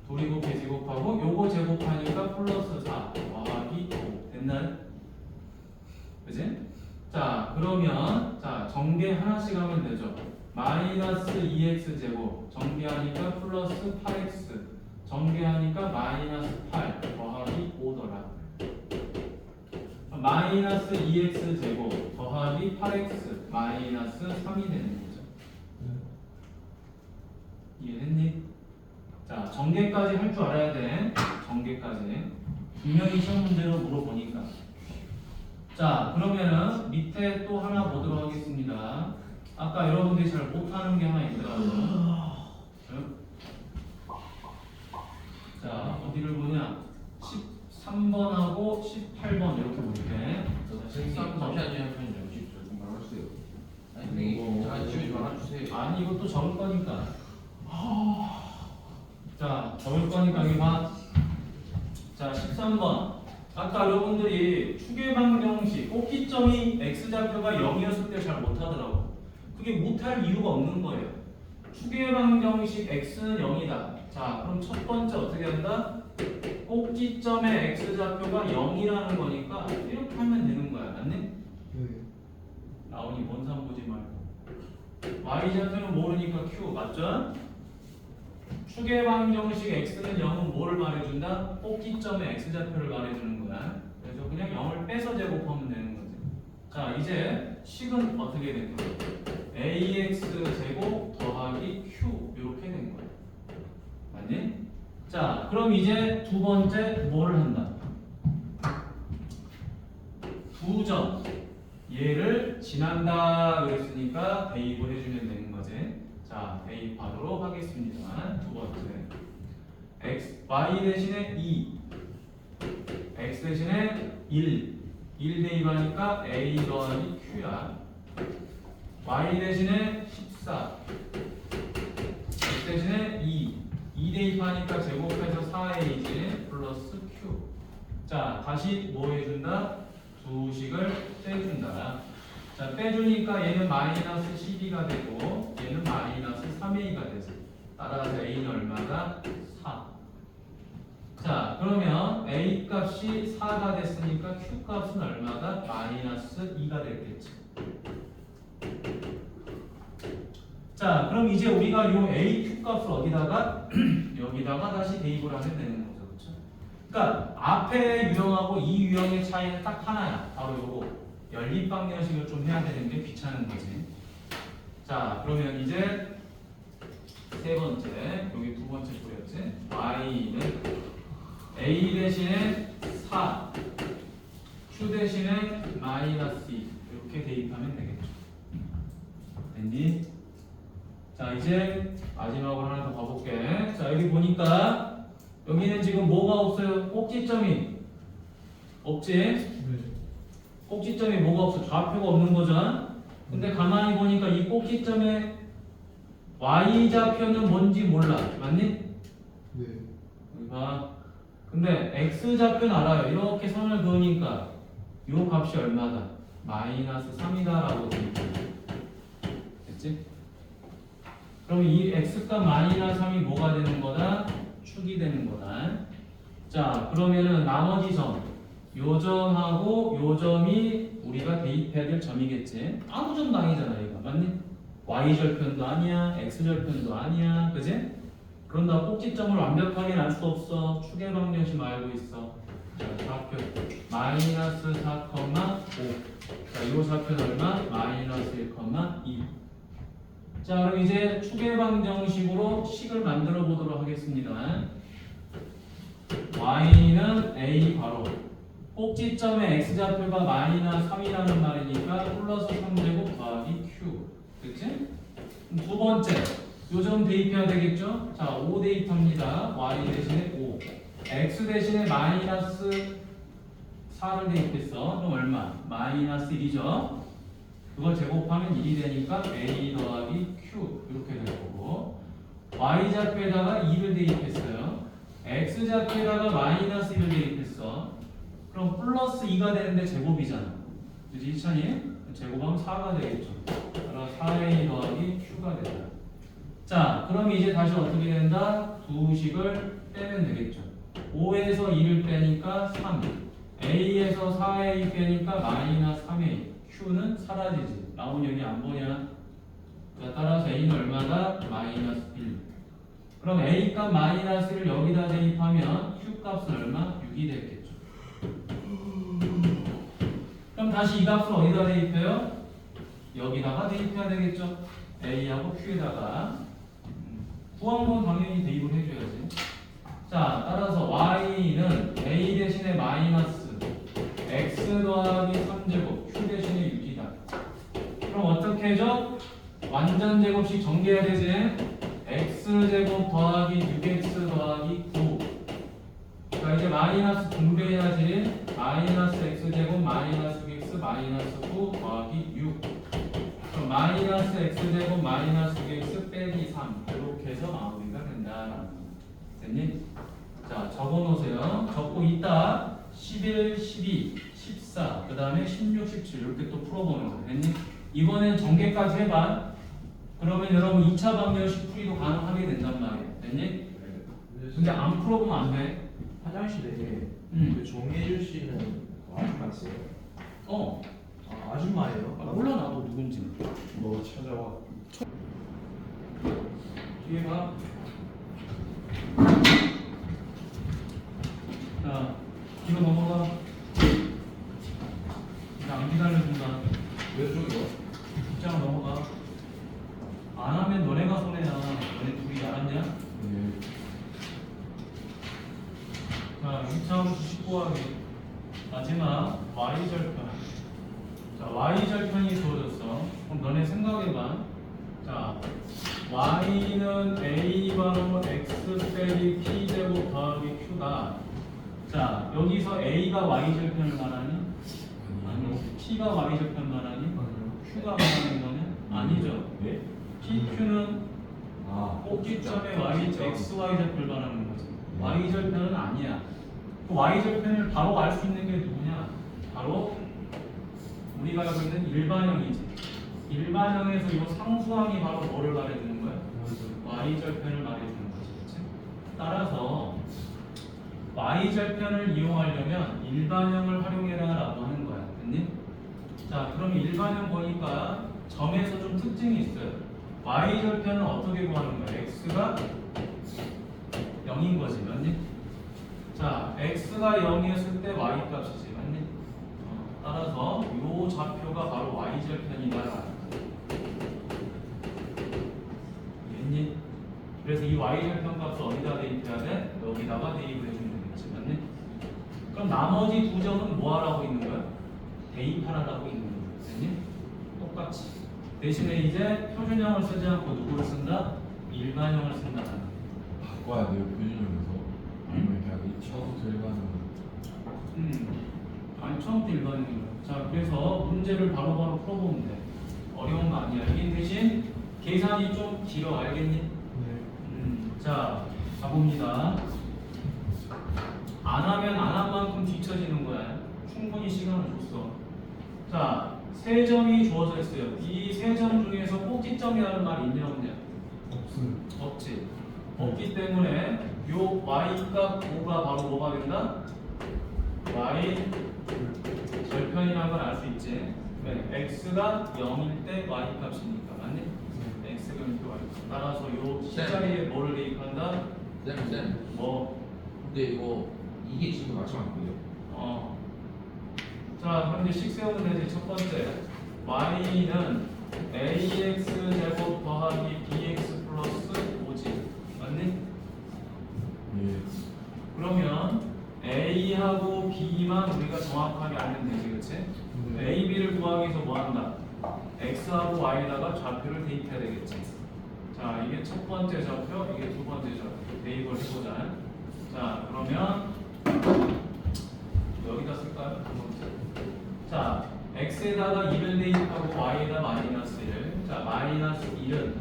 둘이 곱해서 2 곱하고 요거 제곱하니까 플러스 4 더하기 5 됐나요? 그지? 자, 그러면 자 전개 하나씩 하면 되죠. 마이너스 2x 제곱 전개하니까 플러스 8x 전개하니까 마이너스 8 더하기 5더라. 마이너스 2x 제곱 더하기 8x 마이너스 3이 되는 거죠. 이해됐니? 자, 전개까지 할 줄 알아야 돼. 전개까지 분명히 시험 문제로 물어보니까. 자, 그러면은 밑에 또 하나 보도록 하겠습니다. 아까 여러분들이 잘 못하는 게 하나 있더라고요. 자, 어디를 보냐? 13번하고 18번 이렇게 볼게. 잠시만요, 좀 말아주세요. 아니, 선생님, 잠깐 지우지 말아주세요. 아니, 이것도 적을 거니까. 자, 적을 거니까 여기 봐. 자, 13번. 아까 여러분들이 추계방정식 꼭지점이 x좌표가 0이었을 때 잘 못하더라고. 그게 못할 이유가 없는 거예요. 추계방정식 x는 0이다. 자, 그럼 첫 번째 어떻게 한다? 꼭지점의 x좌표가 0이라는 거니까 이렇게 하면 되는 거야. 맞니? 네. 나오니 원산 보지 말고. y좌표는 모르니까 q 맞죠? 추계방정식 x는 0은 뭐를 말해준다? 꼭지점의 x좌표를 말해주는 거야. 그래서 그냥 0을 빼서 제곱하면 되는 거지. 자, 이제 식은 어떻게 될 거야? ax 제곱 더하기 더하기 Q 이렇게 된 거야. 맞니? 자, 그럼 이제 두 번째 뭐를 한다? 두 점 얘를 지난다 그랬으니까 대입을 해주면 되는 거지. 자, 대입하도록 하겠습니다. 두 번째 y 대신에 2 x 대신에 1 대입하니까 a 더하기 q야. y 대신에 14 x 대신에 2 대입하니까 제곱해서 4a지 플러스 q. 자, 다시 뭐 해준다? 두 식을 빼준다. 자, 빼주니까 얘는 마이너스 12가 되고 얘는 마이너스 3a가 되지. 따라서 a는 얼마다? 4. 자, 그러면 a 값이 4가 됐으니까 q 값은 얼마다? 마이너스 2가 됐겠지. 자, 그럼 이제 우리가 요 a, q 값을 어디다가 여기다가 다시 대입을 하면 되는 거죠, 그렇죠? 그러니까 앞에 유형하고 이 유형의 차이는 딱 하나야. 바로 요거 연립방정식을 좀 해야 되는 게 귀찮은 거지. 자, 그러면 이제 세 번째, 여기 두 번째 거였지. y는 a 대신에 4, q 대신에 마이너스 2 이렇게 대입하면 되겠죠. 됐니? 자, 이제 마지막으로 하나 더 봐볼게. 자, 여기 보니까 여기는 지금 뭐가 없어요? 꼭지점이 없지? 네. 꼭지점이 뭐가 없어? 좌표가 없는 거잖아. 근데 가만히 보니까 이 꼭지점의 y좌표는 뭔지 몰라. 맞니? 네. 여기 봐. 근데 x좌표는 알아요. 이렇게 선을 그으니까 요 값이 얼마다? 마이너스 3이다 라고 되니까. 됐지? 그럼 이 x값 마이너스 3이 뭐가 되는 거다? 축이 되는 거다. 자, 그러면은 나머지 점, 요 점하고 요 점이 우리가 대입해야 될 점이겠지. 아무 점도 아니잖아, 이거. 맞니? y절편도 아니야, x절편도 아니야, 그지? 그런다 꼭지점을 완벽하게 알 수 없어. 축의 방정식 알고 있어. 자, 좌표 마이너스 4,5. 자, 요 좌표는 얼마? 마이너스 1,2. 자, 그럼 이제 축의 방정식으로 식을 만들어 보도록 하겠습니다. y는 a 바로 꼭지점의 x좌표가 마이너스 3이라는 말이니까 플러스 3제곱 더하기 q. 그치? 두 번째, 요점 대입해야 되겠죠? 자, 5 대입합니다. y 대신에 5. x 대신에 마이너스 4를 대입했어. 그럼 얼마? 마이너스 1이죠? 그걸 제곱하면 1이 되니까 a 더하기 q 이렇게 될 거고, y좌표에다가 2를 대입했어요. x좌표에다가 마이너스 1을 대입했어. 그럼 플러스 2가 되는데 제곱이잖아. 그치? 이찬이? 제곱하면 4가 되겠죠. 따라 4a 더하기 q가 된다. 자, 그럼 이제 다시 어떻게 된다? 두 식을 빼면 되겠죠. 5에서 2를 빼니까 3, a에서 4a 빼니까 마이너스 3a, q는 사라지지. 나온 여기 안 보냐? 자, 따라서 a는 얼마다? 마이너스 1. 그럼 a 값 마이너스 1을 여기다 대입하면 q 값은 얼마? 6이 되겠죠. 그럼 다시 이 값을 어디다 대입해요? 여기다가 대입해야 되겠죠. a하고 q에다가 구한 건 당연히 대입을 해줘야지. 자, 따라서 y는 a 대신에 마이너스 x 더하기 3제곱 q 대신에 6이다. 그럼 어떻게 해줘? 완전 제곱식 전개해야 되지. x제곱 더하기 6x 더하기 9. 자, 이제 마이너스 분배해야지. 마이너스 x제곱 마이너스 6x 마이너스 9 더하기 6. 그럼 마이너스 x제곱 마이너스 6x 빼기 3 이렇게 해서 마무리가 된다. 됐니? 자, 적어놓으세요. 적고 있다. 11, 12, 14, 그 다음에 16, 17 이렇게 또 풀어보는 거. 됐니? 이번엔 전개까지 해봐. 그러면 여러분 2차 방정식 풀이도 가능하게 된단 말이에요. 됐니? 근데 안 풀어보면 안 돼. 화장실에 응. 그 정혜주 씨는 아줌마 있어요? 어. 아, 아줌마예요? 아, 몰라 나도 누군지. 뭐 찾아와. 뒤에 봐. 자, 뒤로 넘어가. 안 기다려준다. 왼쪽이요? 입장 넘어가. 안 하면 너네가 손해야. y절편이 주어졌어. 그럼 너네 생각해봐. 자, y는 a 바로 x 빼기 p 제곱 더하기 q다. 자, 여기서 a가 y절편을 말하니? 아니. p가 y절편 말하니? 아니요. q가 말하는 거냐? 아니죠. 네? pq는 아 꼭지점의 y, x, y 절편을 말하는 거지. 네. y 절편은 아니야. 그 y 절편을 바로 알 수 있는 게 누구냐? 바로 우리가 알고 있는 일반형이지. 일반형에서 이 상수항이 바로 뭐를 말해주는 거야? y 절편을 말해주는 거지. 그치? 따라서 y 절편을 이용하려면 일반형을 활용해라라고 하는 거야. 됐니? 자, 그럼 일반형 보니까 점에서 좀 특징이 있어요. y 절편은 어떻게 구하는 거야? x가 0인 거지, 맞니? 자, x가 0이었을 때 y 값이지, 맞니? 따라서 이 좌표가 바로 y 절편이다. 이해했니? 그래서 이 y 절편 값을 어디다 대입해야 돼? 여기다가 대입을 해주면 되겠지, 맞니? 그럼 나머지 두 점은 뭐 하라고 있는 거야? 대입하라고 있는 거야, 됐니? 똑같이. 대신에 이제 표준형을 쓰지 않고 누구를 쓴다? 일반형을 쓴다. 바꿔야 돼요 표준형에서 아니면 그냥 이 처음부터 일반형 아니 처음부터 일반형이야. 자, 그래서 문제를 바로바로 풀어보면 돼. 어려운 거 아니야. 이게 대신 계산이 좀 길어, 알겠니? 네. 자, 가봅니다. 안 하면 안 한 만큼 뒤처지는 거야. 충분히 시간을 줬어. 자, 세 점이 주어져 있어요. 이 세 점 중에서 꼭지점이라는 말이 있냐 없냐? 없음. 없지. 없기 때문에 요 y값 5가 바로 뭐가 된다? y 절편이라는 걸 알 수 있지. 네, x가 0일 때 y 값이니까 맞니? x가 0일 y 값. 따라서 요 C자리에 뭐를 대입한다? 쌤. 뭐? 근데 이게 지금 맞춰놨고요. 자, 그럼 이제 식 세우면 되지. 첫 번째 y는 ax 제곱 더하기 bx 플러스 5지. 맞니? 예. 그러면 a하고 b만 우리가 정확하게 알면 되지, 그치? a, b를 구하기 위해서 뭐 한다? x하고 y에다가 좌표를 대입해야 되겠지. 자, 이게 첫 번째 좌표, 이게 두 번째 좌표. 대입을 해보자. 자, 그러면 여기다 쓸까요? 자, x에다가 1을 대입하고 y에다 마이너스 1. 자, 마이너스 1은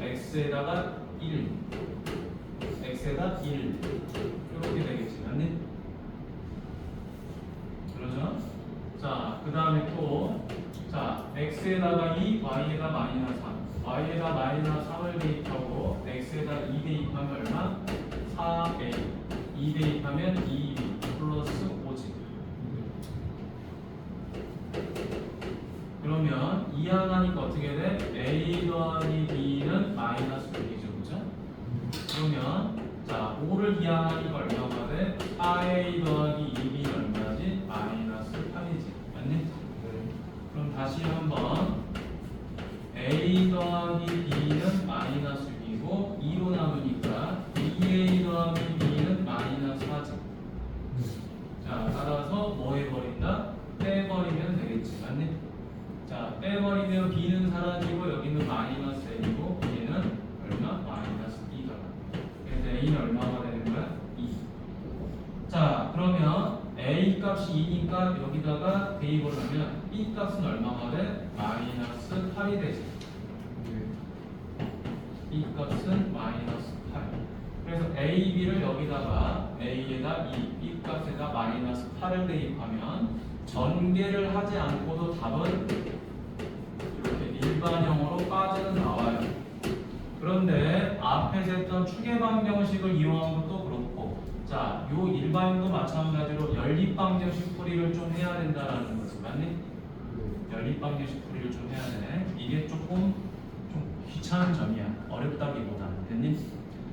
x에다가 1. x에다 1. 이렇게 되겠지, 맞니? 그러죠? 자, 그 다음에 또, 자, x에다가 2, y에다 마이너스 3. y에다 마이너스 3을 대입하고, x에다 2 대입하면 얼마? 4a. 2 대입하면 2b 플러스 5지. 그러면 2 하나니까 어떻게 돼? a 더하기 b는 마이너스 6이죠, 그죠? 그러면 자, 5를 기하하니까 얼마가 돼? 4a 더하기 2b는 얼마지? 마이너스 8이지, 맞니? 그럼 다시 한번 a 더하기 b는 마이너스 6이고 2로 남으니까 2a 더하기 b는 마이너스 4지. 자, 따라서 뭐 해버린다? 빼버리면 되겠지, 맞니? 자, 빼버리면 b는 사라지고 여기는 마이너스 a이고 얘는 얼마? 마이너스 2가. 그래서 a는 얼마가 되는 거야? 2. 자, 그러면 a 값이 2니까 여기다가 대입을 하면 b 값은 얼마가 돼? 마이너스 8이 되지. b 값은 마이너스 8. 그래서 a, b를 여기다가 a에다 2, b 값에다 마이너스 8을 대입하면 전개를 하지 않고도 답은 이렇게 일반형으로 빠져 나와요. 그런데 앞에서 했던 추계방정식을 이용한 것도 그렇고, 자, 요 일반형도 마찬가지로 연립방정식 풀이를 좀 해야 된다라는 거지, 맞니? 연립방정식 풀이를 좀 해야 돼. 이게 조금 좀 귀찮은 점이야. 어렵다기보다는. 됐니?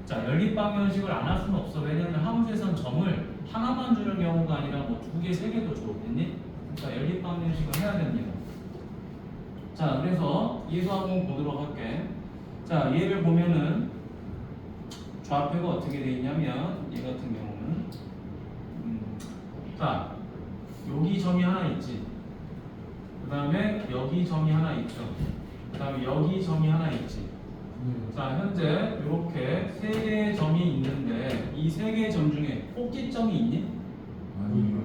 자, 연립방정식을 안 할 수는 없어. 왜냐면 함수에선 점을 하나만 주는 경우가 아니라 뭐 2개, 3개도 줘. 됐니? 그러니까 연립방정식을 해야 됩니다. 자, 그래서 얘도 한번 보도록 할게. 자, 얘를 보면은 좌표가 어떻게 되어 있냐면 얘 같은 경우는 자, 여기 점이 하나 있지. 그 다음에 여기 여기 점이 하나 있죠. 그 다음에 여기 점이 하나 있지. 자, 현재 이렇게 세 개의 점이 있는데 이 세 개의 점 중에 꼭지점이 있니? 아니요.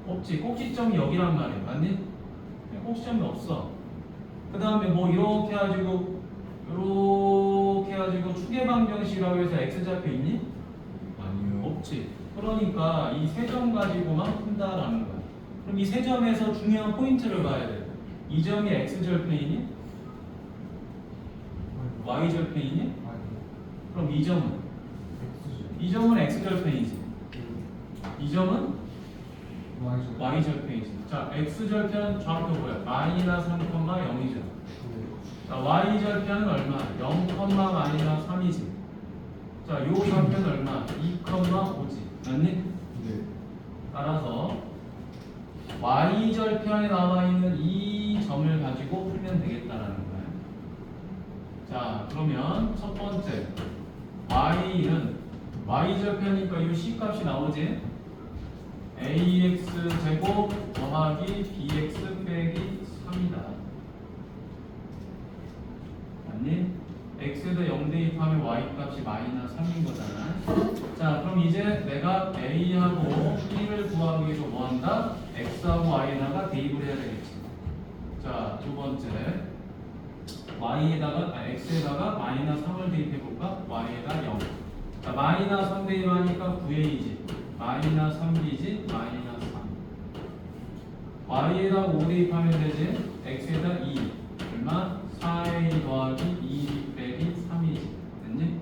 없지. 꼭지점이 여기란 말이야. 맞니? 네, 꼭지점이 없어. 그 다음에 뭐 이렇게 해가지고 추계방정식이라고 해서 x 잡혀 있니? 아니요. 없지. 그러니까 이 세 점 가지고만 푼다라는 거야. 그럼 이 세 점에서 중요한 포인트를 봐야 돼. 이 점이 x절편이니? y절편이니? 그럼 이 점은? 이 점은 x절편이지. 이 점은 y절편이지. 자, x절편 좌표 뭐야? 마이너스 3,0이죠. 자, y절편은 얼마? 0,-3이지. 자, 요 절편은 얼마? 2,5지. 맞니? 네. 따라서 y절편에 나와 있는 이 점을 가지고 풀면 되겠다라는 거야. 자, 그러면 첫 번째 y는 y절편이니까 이 c 값이 나오지. ax 제곱 더하기 bx 빼기 3이다. 맞니? x에다 0 대입하면 y 값이 마이너스 3인 거잖아. 자, 그럼 이제 내가 a하고 b를 구하기 위해서 뭐 한다? x하고 y에다가 대입을 해야 되겠지. 자, 두 번째 x에다가 마이너스 3을 대입해볼까? y에다 0. 자, 마이너스 3 대입하니까 9a이지. 마이너스 3b지. 마이너스 3. y에다 5 대입하면 되지. x에다 2. 얼마? 4a 더하기 2b 빼기 3이지. 됐니?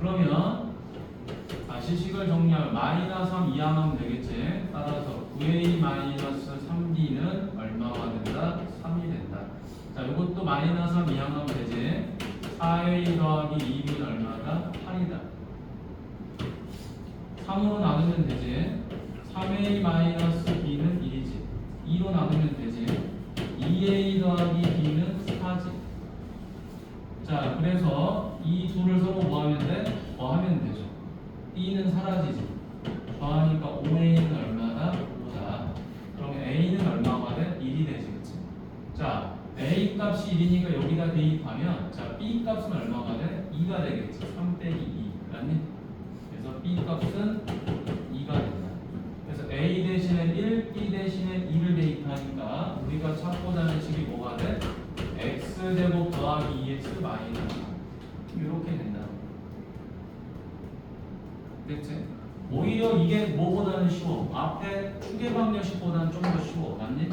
그러면 다시 식을 정리하면 마이너스 3 이항하면 되겠지. 따라서 9a 마이너스 3b는 얼마가 된다? 3이 된다. 자, 이것도 마이너스 3 이항하면 되지. 4a 더하기 2b는 얼마다? 8이다. 3으로 나누면 되지. 3a 마이너스 b는 1이지. 2로 나누면 되지. 2a 더하기 b는 4지. 자, 그래서 이 둘을 서로 뭐 하면 돼? 뭐 하면 되죠. b는 사라지지. 더하니까 5a는 얼마다? 5다. 그럼 a는 얼마가 돼? 1이 되지. 그치? 자, a 값이 1이니까 여기다 대입하면 자, b 값은 얼마가 돼? 2가 되겠지. 3 빼기 2. 맞니? 그래서 b 값은 2가 된다. 그래서 a 대신에 1, b 대신에 2를 대입하니까 우리가 찾고자 하는 식이 뭐가 돼? x제곱 더하기 2x 마이너스 3 이렇게 된다. 됐지? 오히려 이게 뭐보다는 쉬워. 앞에 추계방정식보다는 좀 더 쉬워. 맞니?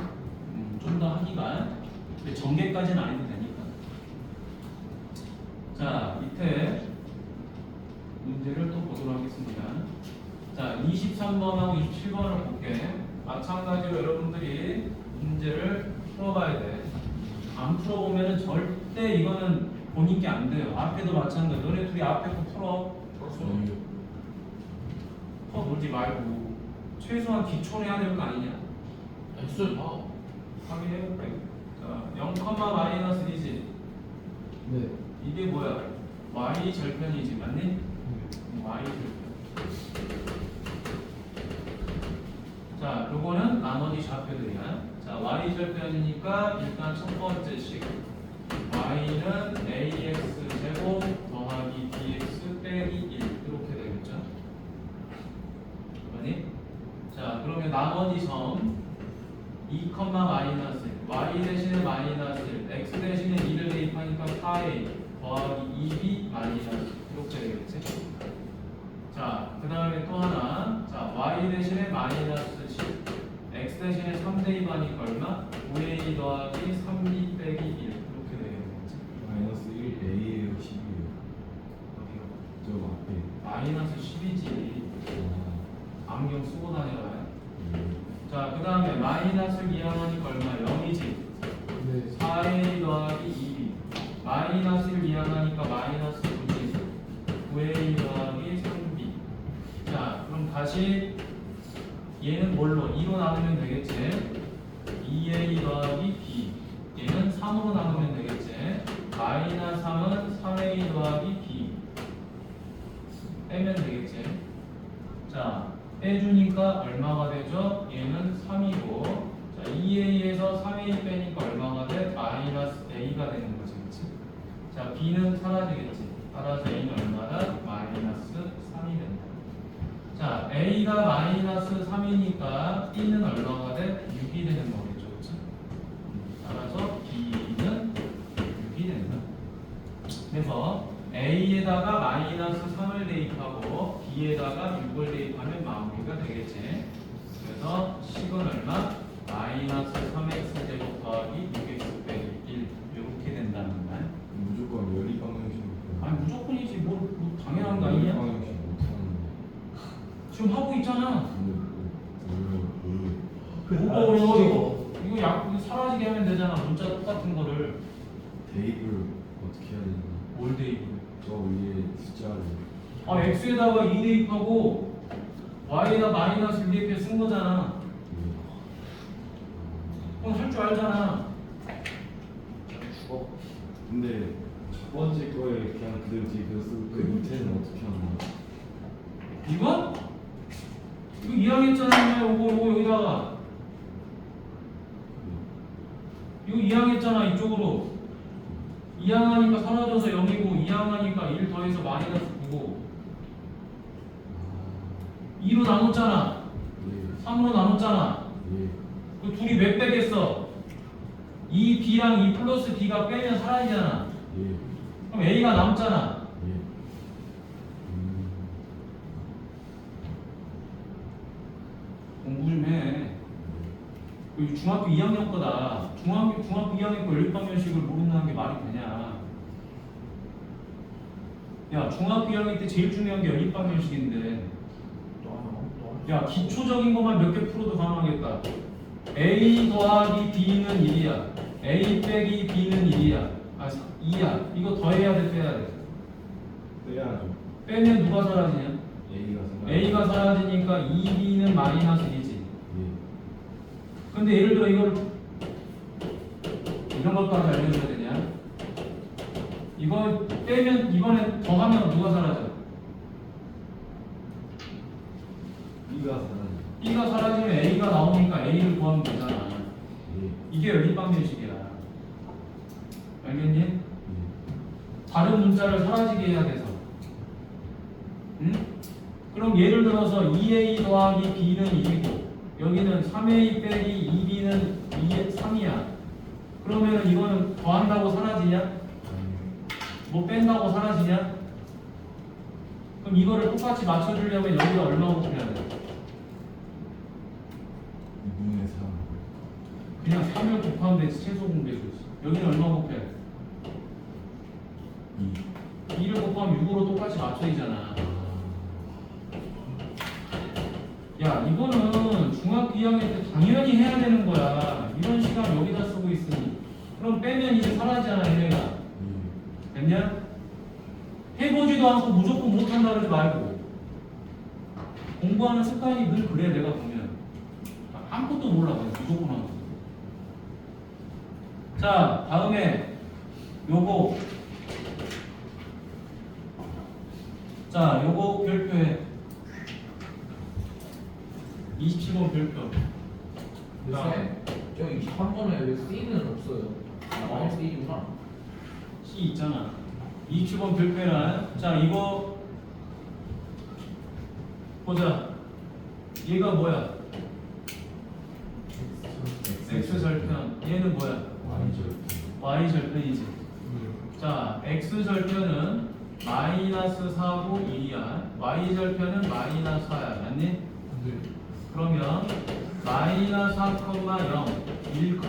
좀 더 하기가. 근데 전개까지는 안 해도 되니까. 자, 밑에 문제를 또 보도록 하겠습니다. 자, 23번하고 27번을 볼게. 마찬가지로 여러분들이 문제를 풀어봐야 돼. 안 풀어보면은 절대 이거는 본인께 안 돼요. 앞에도 마찬가지. 너네 둘이 앞에 거 풀어. 풀어보지 말고 최소한 기초는 해야 될 거 아니냐. x 봐. 확인해볼게. 자, 0, 마이너스 1이지. 네. 이게 뭐야? y 절편이지. 맞니? y 절편. 자, 요거는 나머지 좌표들이야. 자, y 절편이니까 일단 첫 번째 식 y는 ax 제곱 더하기 bx 빼기 1 이렇게 되겠죠. 맞니? 자, 그러면 나머지 점 2, 마이너스 1 y 대신에 마이너스 1 x 대신에 2를 대입하니까 4a 더하기 2b 마이너스 이렇게 되겠지. 자, 그 다음에 또 하나. 자, y 대신에 마이너스 10 x 대신에 3 대입하니까 얼마? 5a 더하기 3b 빼기 1 이렇게 되겠지. 마이너스 1 A예요, 10이에요. 어디요? 저 앞에. 마이너스 10이지. 안경 쓰고 다녀라. 네. 자, 그 다음에 마이너스를 이항하니까 얼마? 0이지. 네. 4a 더하기 2b 마이너스를 이항하니까 마이너스 9지. 9a 더하기 3b. 자, 그럼 다시 얘는 뭘로? 2로 나누면 되겠지. 2a 더하기 b 얘는 3으로 나누면 되겠지. 마이너스 3은 3a 더하기 b 빼면 되겠지. 자, 빼주니까 얼마가 되죠? 얘는 3이고 자, 2a에서 3a 빼니까 얼마가 돼? B가 되는 거지, 그렇지? 자, B는 사라지겠지. 따라서 A는 얼마다? 마이너스 3이 된다. 자, A가 마이너스 3이니까 B는 얼마가 돼? 6이 되는 거겠죠, 그렇지? 따라서 B는 6이 된다. 그래서 A에다가 마이너스 3을 대입하고 B에다가 6을 대입하면 마무리가 되겠지. 그래서 식은 얼마? 마이너스 3x 제곱 더하기 6x 빼기 1 이렇게 된다는 말. 무조건 연립 방정식. 아니 무조건이지 뭐 당연한 거 아니냐? 방정식 못하는데. 지금 하고 있잖아. 근데 뭐가 어려워 이거 사라지게 하면 되잖아. 문자 똑같은 거를. 대입을 어떻게 해야 되나? 뭘 대입을? 저 위에 숫자를. 아 x에다가 2 대입하고 y에다 마이너스 1 대입해 쓴 거잖아. 그건 할 줄 알잖아. 죽어. 근데 첫 번째 거에 그냥 그대로 뒤에서 쓰고 그 밑에는 어떻게 하는 거야? 이거? 이거 이항했잖아. 요거 여기다가 이거 이항했잖아. 이쪽으로 이항하니까 사라져서 0이고 이항하니까 1 더해서 마이너스 9고 2로 나눴잖아. 예. 3으로 나눴잖아. 예. 그 둘이 몇 빼겠어? 2B랑 2 플러스 B가 빼면 사라지잖아. 예. 그럼 A가 남잖아. 예. 공부 좀 해. 그 중학교 2학년 거다. 중학교 2학년 거 연립방정식을 모른다는 게 말이 되냐? 야, 중학교 2학년 때 제일 중요한 게 연립방정식인데. 야, 기초적인 것만 몇 개 풀어도 가능하겠다. A 더하기 B는 1이야. A 빼기 B는 1이야. 아, 2야. 이거 더해야 돼, 빼야 돼? 빼야죠. 빼면 누가 사라지냐? A가 생각. A가 사라지니까 2B는 마이너스 1이지. 예. 근데 예를 들어 이걸 이런 것까지 알려줘야 되냐? 이거 빼면 이번에 더하면 누가 사라져? B가 사라져. B가 사라지면 A가 나오니까 A를 구하면 되잖아. 예. 이게 연립방정식이야. 알겠니? 예. 다른 문자를 사라지게 해야 돼서. 응? 그럼 예를 들어서 2A 더하기 B는 1이고 여기는 3A 빼기 2B는 3이야. 그러면 이거는 더한다고 사라지냐? 아니. 뭐 뺀다고 사라지냐? 그럼 이거를 똑같이 맞춰주려면 여기가 얼마 곱해야 돼? 2분의 3. 그냥 3을 곱하면 되지. 최소 공배수. 여기는 얼마 곱해? 2. 2를 곱하면 6으로 똑같이 맞춰지잖아. 야, 이거는 중학교 2학년 때 당연히 해야 되는 거야. 이런 시간 여기다 쓰고 있으니. 그럼 빼면 이제 사라지잖아, 얘네가. 예. 됐냐? 해보지도 않고 무조건 못한다 그러지 말고. 공부하는 습관이 늘 그래, 내가 보면. 아무것도 몰라, 그냥 무조건 하고. 자, 다음에 요거. 자, 요거 별표해. 27번 별표. 네. 저 23번에 왜 C는 없어요? 아, C구나. C 있잖아. 27번 별표란. 자, 이거 보자. 얘가 뭐야? X절편. 얘는 뭐야? Y죠. Y절편이지. 자, X절편은 마이너스 4고 1이야. Y절편은 마이너스 4야. 맞니? 네. 그러면 마이너스 4, 0, 1, 0,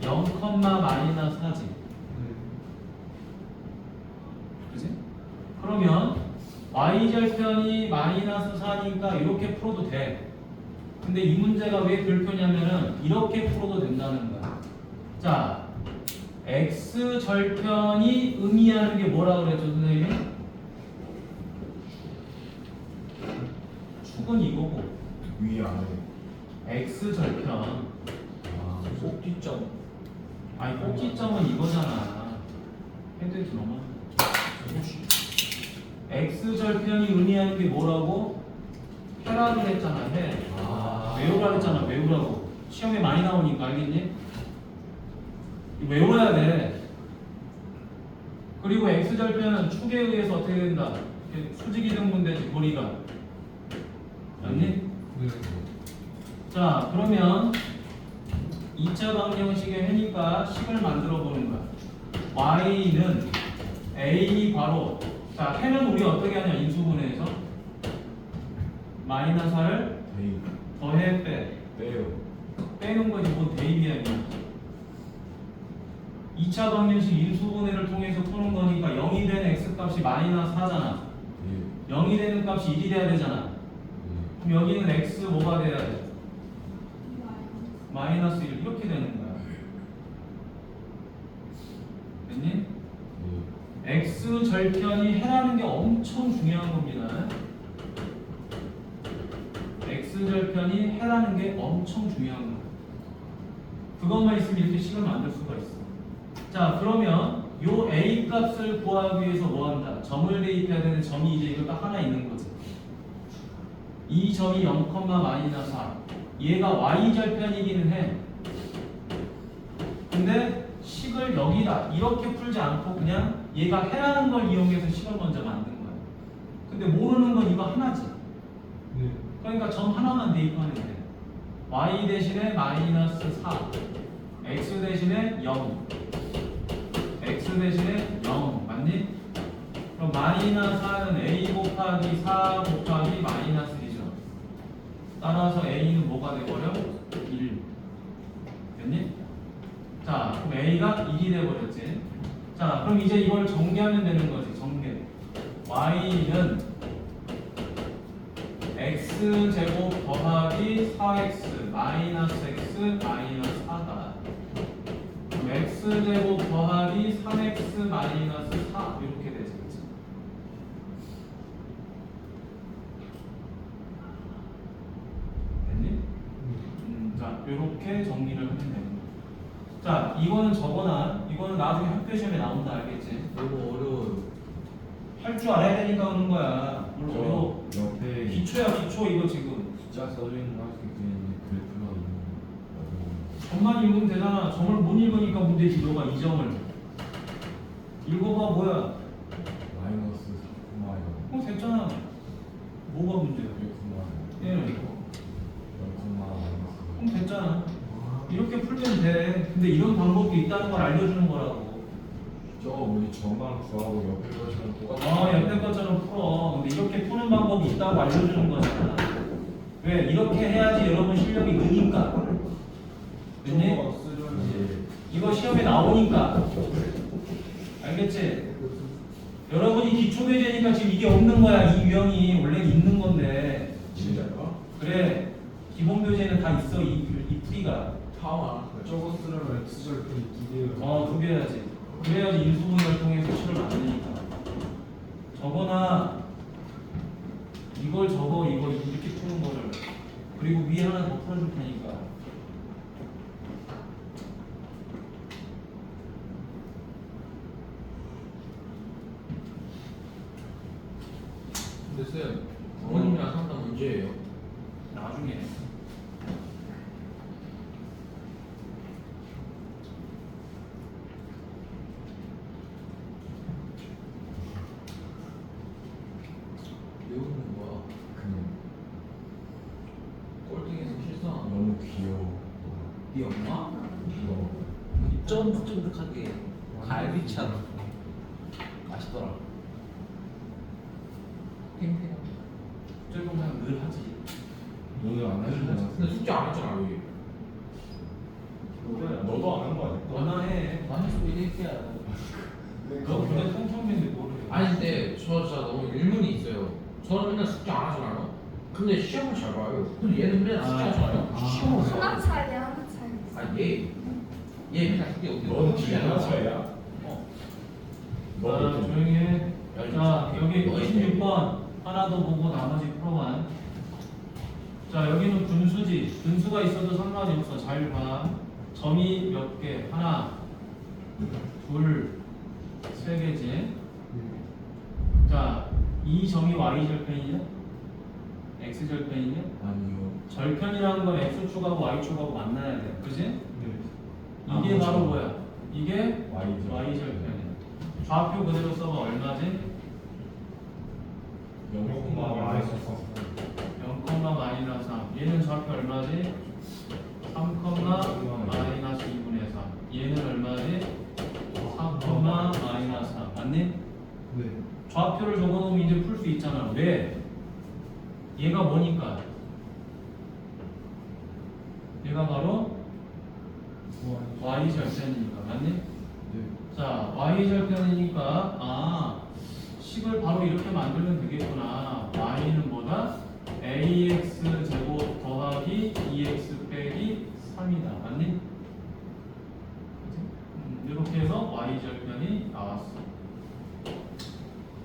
0, 마이너스 4지. 네. 그지? 그러면 Y절편이 마이너스 4니까 이렇게 풀어도 돼. 근데 이 문제가 왜 별표냐면은 이렇게 풀어도 된다는 거야. 자, X절편이 의미하는 게 뭐라 그랬죠, 선생님이? 축은 이거고 위 아래. X절편. 아. 꼭지점. 아니 꼭지점은 이거잖아. 헤드지 너무. X절편이 의미하는 게 뭐라고? 해라고 했잖아. 해. 아. 외우라고 했잖아. 외우라고. 시험에 많이 나오니까 알겠니? 이거 외워야 돼. 그리고 x절편은 축에 의해서 어떻게 된다? 이렇게 수직이 등분되지 고리가. 맞니? 네. 자 그러면 2차 방정식의 해니까 식을 만들어 보는 거야. y는 a 괄호. 자 해는 우리 어떻게 하냐 인수분해에서 마이너스 4를 대입 더해 빼. 빼요. 빼는 거지 뭐 대입이야 그냥. 2차 방정식 인수분해를 통해서 푸는 거니까 0이 되는 x값이 마이너스 4잖아. 예. 0이 되는 값이 1이 돼야 되잖아. 예. 그럼 여기는 x 뭐가 돼야 돼? 마이너스 1 이렇게 되는 거야. 됐니? 예. x 절편이 해라는 게 엄청 중요한 겁니다. x 절편이 해라는 게 엄청 중요한 거야. 그것만 있으면 이렇게 식을 만들 수가 있어. 자 그러면 요 a 값을 구하기 위해서 뭐 한다? 점을 대입해야 되는 점이 이제 이거 딱 하나 있는 거지. 이 점이 0, 마이너스 4. 얘가 y 절편이기는 해. 근데 식을 여기다 이렇게 풀지 않고 그냥 얘가 해라는 걸 이용해서 식을 먼저 만든 거야. 근데 모르는 건 이거 하나지. 네. 그러니까 점 하나만 대입하면 돼. y 대신에 마이너스 4, x 대신에 0, x 대신에 0 맞니? 그럼 마이너스 4는 a 곱하기 4 곱하기 마이너스 1이죠. 따라서 a는 뭐가 돼버려? 1. 됐니? 자 그럼 a가 1이 돼버렸지. 자 그럼 이제 이걸 정리하면 되는 거지. 정리. y는 x제곱 더하기 4x 마이너스 x 마이너스 4다. 그럼 x제곱 더하기 3x 마이너스 4 이렇게 되지. 그치? 됐니? 자 이렇게 정리를 하면 되는 거야. 자 이거는 저거나 이거는 나중에 학교 시험에 나온다 알겠지? 너무 어려워요. 할 줄 알아야 되니까 오는 거야. 뭘 어려워. 옆에 기초야 기초 이거 지금. 숫자 써져 있는 거 할 수 있는 그래프가 있는 점만 읽으면 되잖아. 점을 못 읽으니까 문제지. 너가 이 점을 읽어봐 뭐야? 마이너스 4,0 됐잖아. 뭐가 문제야? 1,0 얘는 0, 그럼 됐잖아. 이렇게 풀면 돼. 근데 이런 방법도 있다는 걸 알려주는 거라고. 저거 우리 점만 구하고 옆에 것처럼 똑같아. 옆에 것처럼 풀어. 근데 이렇게 푸는 방법이 있다고 알려주는 거잖아. 왜? 이렇게 해야지 여러분 실력이 느니까. 됐니? 예. 이거 시험에 나오니까. 알겠지? 여러분이 기초교재니까 지금 이게 없는 거야. 이 유형이 원래 있는 건데. 진짜요? 그래. 기본 교재는 다 있어. 이 풀이가. 타와. 저거 쓰려면 X절편이 2개예요. 두 개 해야지. 그래야지 인수분해를 통해서 식을 만드니까. 저거나 이걸 적어 이거 이렇게 푸는 거를. 그리고 위에 하나 더 풀어줄 테니까. 근데 쌤, 부모님이랑 상담 문제예요. 나중에. 배우는 거야. 그냥 꼴등에서 실수한 너무 귀여워. 네 엄마? 이거 쫀득쫀득하게 갈비처럼 맛있더라. 탱탱. 조금 그냥 늘 하지. 오늘 안 해주잖아. 근데 숙제 안 했잖아 여기. 그거야. 너도 안 한 거 아니야? 너나 해. 많이 소리 이렇게야. 너 그냥 통통인데 뭐를 해. 아니 근데 저 진짜 너무 의문이 있어요. 저는 맨날 숙제 안 하잖아요. 근데 시험을 잘 봐요. 근데 얘는 맨날 숙제 하잖아요. 시험을 잘 하나 봐요. 차이야 하나 차이. 얘 맨날 숙제 어떻게 너는 뒤에 하나 차이야? 어. 자, 조용히 해. 자, 여기 너희 26번 하나 더 보고 나머지 풀어봐. 자, 여기는 분수지. 분수가 있어도 상관이 없어. 잘 봐. 점이 몇 개? 하나, 둘, 세 개지. 자, 이 점이 y절편이냐? x절편이냐? 아니요. 절편이라는 건 x축하고 y축하고 만나야 돼. 그지? 네. 이게 아, 바로 그렇죠. 뭐야? y절편이. 좌표 그대로 써봐. 얼마지? 0, 마이너스 0,-3. 얘는 좌표 얼마지? 3,-2분의 3. 얘는 얼마지? 4,-3. 맞니? 네. 좌표를 적어놓으면 이제 풀 수 있잖아. 왜? 얘가 뭐니까? 얘가 바로 y절편이니까. 맞니? 네. 자, y절편이니까 식을 바로 이렇게 만들면 되겠구나. y는 뭐다? ax 제곱 더하기 2x 빼기 3이다. 맞니? 이렇게 해서 y절편이 나왔어.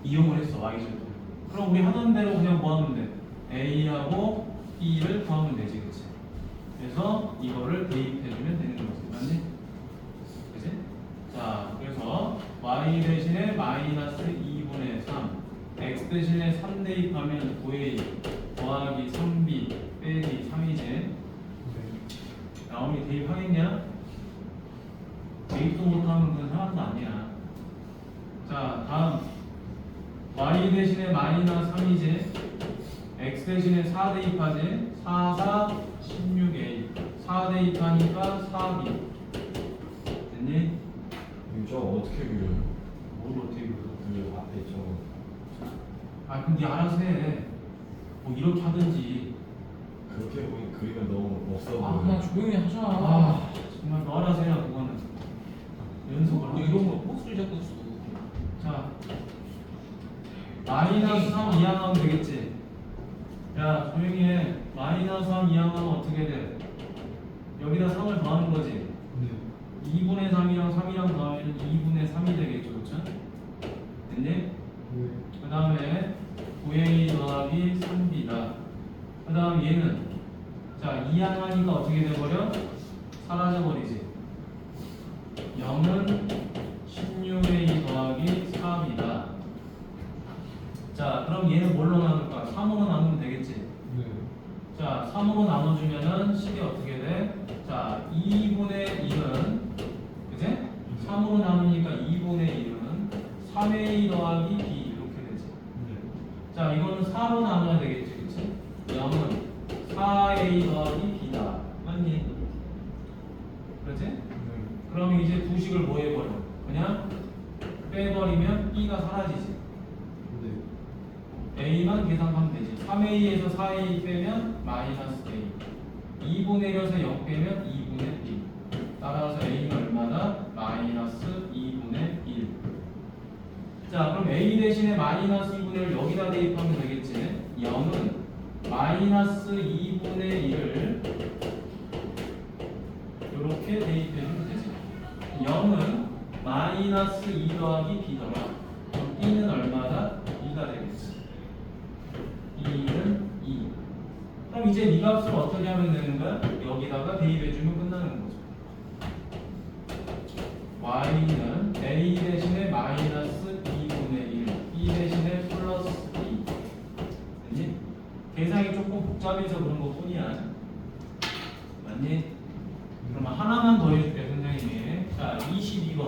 이용을 했어. y절편. 그럼 우리 하던 대로 그냥 뭐 하면 돼? a하고 b를 구하면 되지. 그치? 그래서 이거를 대입해주면 되는 거지. 맞니? 그치? 자, 그래서 y 대신에 마이너스 2분의 3, x 대신에 3 대입하면 9a 더하기 3b 빼기 3이지. 네. 나오니 대입하겠냐? 대입도 못하면 그건 상관도 아니야. 자, 다음 y 대신에 마이너스 3이지. x 대신에 4 대입하지. 4, 4, 16a 4 대입하니까 4b 됐니? 이거 어떻게 그려요? 뭘 어떻게 그려? 그 앞에 있죠. 그럼 네 알아서 해. 뭐 이렇게 하든지. 그렇게 보니 그리면 너무 없어 아 그냥 보여요. 조용히 하자. 정말 너 알아서 해라 그거는. 연속을 뭐 하지. 이런 거 목소리 자꾸 쓰고. 자, 마이너스 3 이항하면 되겠지. 야, 조용히 해. 마이너스 3 이항하면 어떻게 돼? 여기다 3을 더하는 거지. 네. 2분의 3이랑 3이랑 더하면 2분의 3이 되겠죠, 그렇죠? 됐니? 네. 그 다음에 9a 더하기 3b다. 그 다음 얘는 자 2항하니까 어떻게 돼버려? 사라져버리지. 0은 16a 더하기 3이다. 자 그럼 얘는 뭘로 나눌까? 3으로 나누면 되겠지. 네. 자 3으로 나눠주면은 식이 어떻게 돼? 자 2분의 1은 그지? 3으로 나누니까 2분의 1은 3a 더하기 b 이렇게 되지. 네. 자 이거는 4로 나눠야 되겠지. 그치? 0은 4a 더하기 b다. 맞니? 그렇지? 네. 그럼 이제 두 식을 뭐 해버려? 그냥 빼버리면 b가 사라지지. 네. a만 계산하면 되지. 3a에서 4a 빼면 마이너스 a. 2분 내려서 0 빼면 2분의 b. 따라서 a는 얼마다? 마이너스 2분의 1. 자 그럼 a 대신에 마이너스 2분의 1 여기다 대입하면 되겠지. 0은 마이너스 2분의 1을 이렇게 대입해주면 되지. 0은 마이너스 2 더하기 b더라. 그럼 b는 얼마다? 2가 되겠지. 2는 2. 그럼 이제 이 값을 어떻게 하면 되는 거야? 여기다가 대입해주면 끝나는 거죠. y는 a 대신에 마이너스 2분의 1, b 대신에 플러스 2. 됐니? 계산이 조금 복잡해서 그런 것 뿐이야. 맞니? 그러면 하나만 더 해줄게, 선생님이. 자, 22번.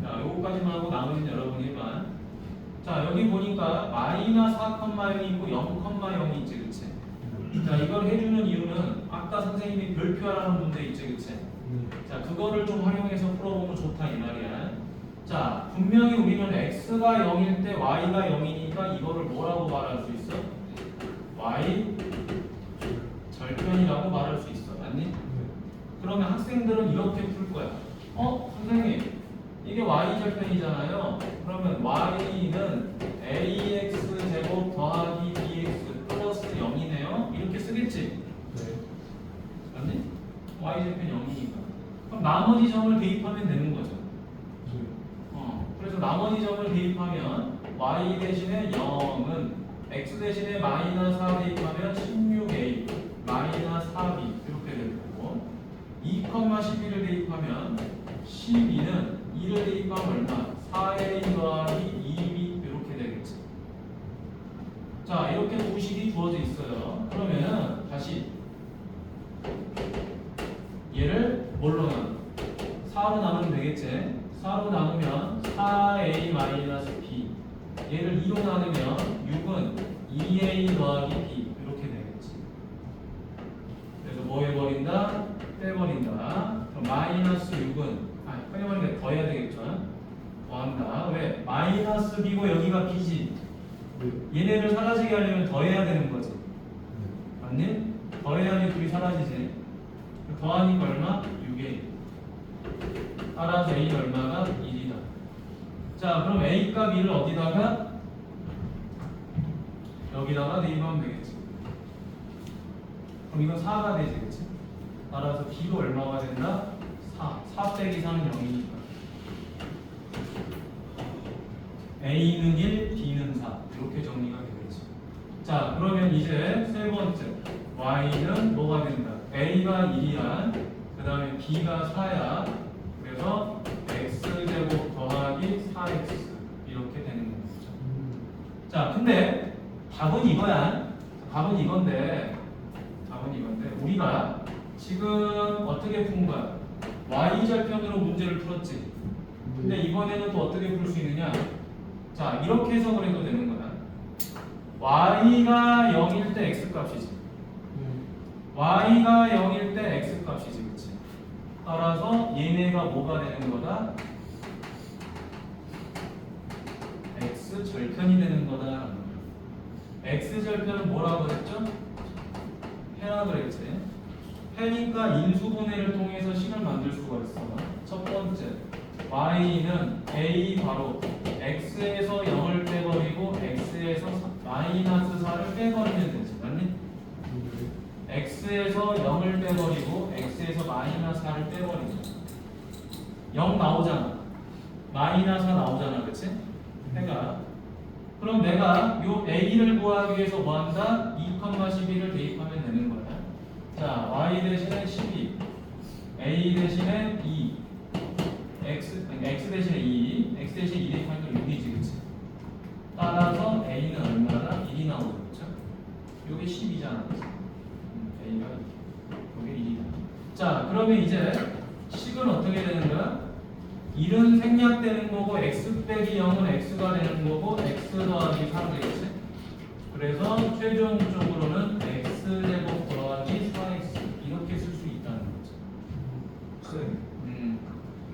자, 요거까지만 하고 나머지는 여러분이 해봐. 자, 여기 보니까 마이너스 4,0이 있고 0,0이 있지, 그치? 자, 이걸 해주는 이유는 아까 선생님이 별표하라는 문제 있지, 그치? 자, 그거를 좀 활용해서 풀어보면 좋다, 이 말이야. 자, 분명히 우리는 x가 0일 때 y가 0이니까 이거를 뭐라고 말할 수 있어? y 절편이라고 말할 수 있어. 맞니? 그러면 학생들은 이렇게 풀 거야. 선생님, 이게 y 절편이잖아요. 그러면 y는 ax 제곱 더하기 bx 플러스 0이네요. 이렇게 쓰겠지? 네. 맞니? y 절편 0이니까. 그럼 나머지 점을 대입하면 되는 거죠. 그래서 나머지 점을 대입하면 y 대신에 0은 x 대신에 마이너스 4 대입하면 16a 마이너스 4b 이렇게 될 거고 2,11을 대입하면 12는 2를 대입하면 얼마? 4a 더하기 2b 이렇게 되겠지. 자 이렇게 두 식이 주어져 있어요. 그러면은 다시 얘를 뭘로 나눠? 4로 나누면 되겠지. 4로 나누면 4a-b. 얘를 2로 나누면 6은 2a 더하기 b. 이렇게 되겠지. 그래서 뭐 해버린다? 빼버린다. 그럼 마이너스 6은, 빼버리니까 더해야 되겠죠? 더한다. 왜? 마이너스 b고 여기가 b지. 얘네를 사라지게 하려면 더해야 되는 거지. 맞니? 더해야지 둘이 사라지지. 더하니까 얼마? 6a. 따라서 a는 얼마가? 1이다. 자, 그럼 a 값 1을 어디다가? 여기다가 대입하면 되겠지. 그럼 이건 4가 되지, 그치? 따라서 b도 얼마가 된다? 4 빼기 4는 0이니까 a는 1, b는 4 이렇게 정리가 되겠지. 자, 그러면 이제 세 번째 y는 뭐가 된다? a가 1이야. 그 다음에 b가 4야. 그래서 x제곱 더하기 4x 이렇게 되는 거죠. 자, 근데 답은 이거야. 답은 이건데 우리가 지금 어떻게 푼 거야? y절편으로 문제를 풀었지. 근데 이번에는 또 어떻게 풀 수 있느냐? 자, 이렇게 해석을 해도 되는 거야. y가 0일 때 x 값이지. y가 0일 때 x 값이지, 그치? 따라서 얘네가 뭐가 되는 거다? x 절편이 되는 거다. x 절편은 뭐라고 그랬죠? 해라 그랬지. 해니까 인수분해를 통해서 식을 만들 수가 있어. 첫 번째, y는 a 바로 x에서 0을 빼버리고 x에서 마이너스 4를 빼버리면 되지. 맞니? x에서 0을 빼버리고 x에서 마이너스 4를 빼버리면 0 나오잖아. 마이너스 4 나오잖아. 그치? 해가. 그럼 내가 요 a를 구하기 위해서 뭐한다? 2,12를 대입하면 되는 거야. 자, y 대신에 12, a 대신에 2, x 대신에 2, x 대신에 2 대입하니까 6이지, 그치? 따라서 a는 얼마나? 1이 나오죠, 그쵸? 요게 10이잖아, 그치? a가 요게 1이다. 자, 그러면 이제 식은 어떻게 되는 거야? 1은 생략되는 거고 x 빼기 0은 x가 되는 거고 x 더하기 4 되겠지? 그래서 최종적으로는 x제곱 더하기 4x 이렇게 쓸 수 있다는 거죠.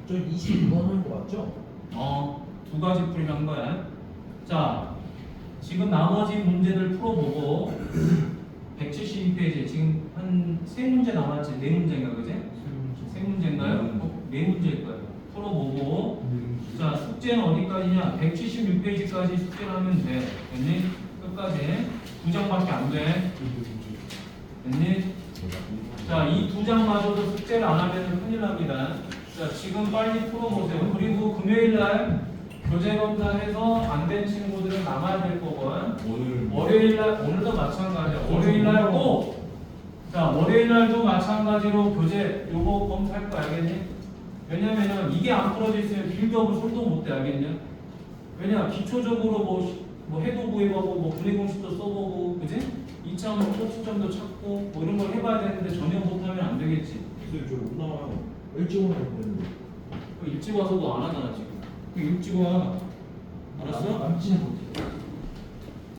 저 22번 하는 거 맞죠? 두 가지 풀이한 거야. 자, 지금 나머지 문제들 풀어보고 172페이지 지금 한 3문제 남았지? 4문제인가 그지? 3문제인가요? 네 문제일 거예요. 풀어보고 자, 숙제는 어디까지냐? 176페이지까지 숙제를 하면 돼. 됐니? 끝까지 2장밖에 안 돼. 됐니? 자, 이 2장마저도 숙제를 안 하면 큰일 납니다. 자, 지금 빨리 풀어보세요. 그리고 금요일날 교재검사해서 안 된 친구들은 남아야 될 거고요. 월요일날, 오늘도 마찬가지야. 월요일날 꼭! 자, 월요일날도 마찬가지로 교재 요거 검사할 거 알겠니? 왜냐면은 이게 안 풀어져 있으면 빌드업을 손도 못 대, 알겠냐? 왜냐, 기초적으로 뭐 해도 구해보고 뭐 분해공식도 써보고, 그지? 2차원 꼭지점도 찾고 뭐 이런 걸 해봐야 되는데 전혀 못하면 안 되겠지. 근데 저못 나와요. 일찍 오면 되는데. 일찍 와서도 안 하잖아 지금. 일찍 와. 알았어? 남지는 못해.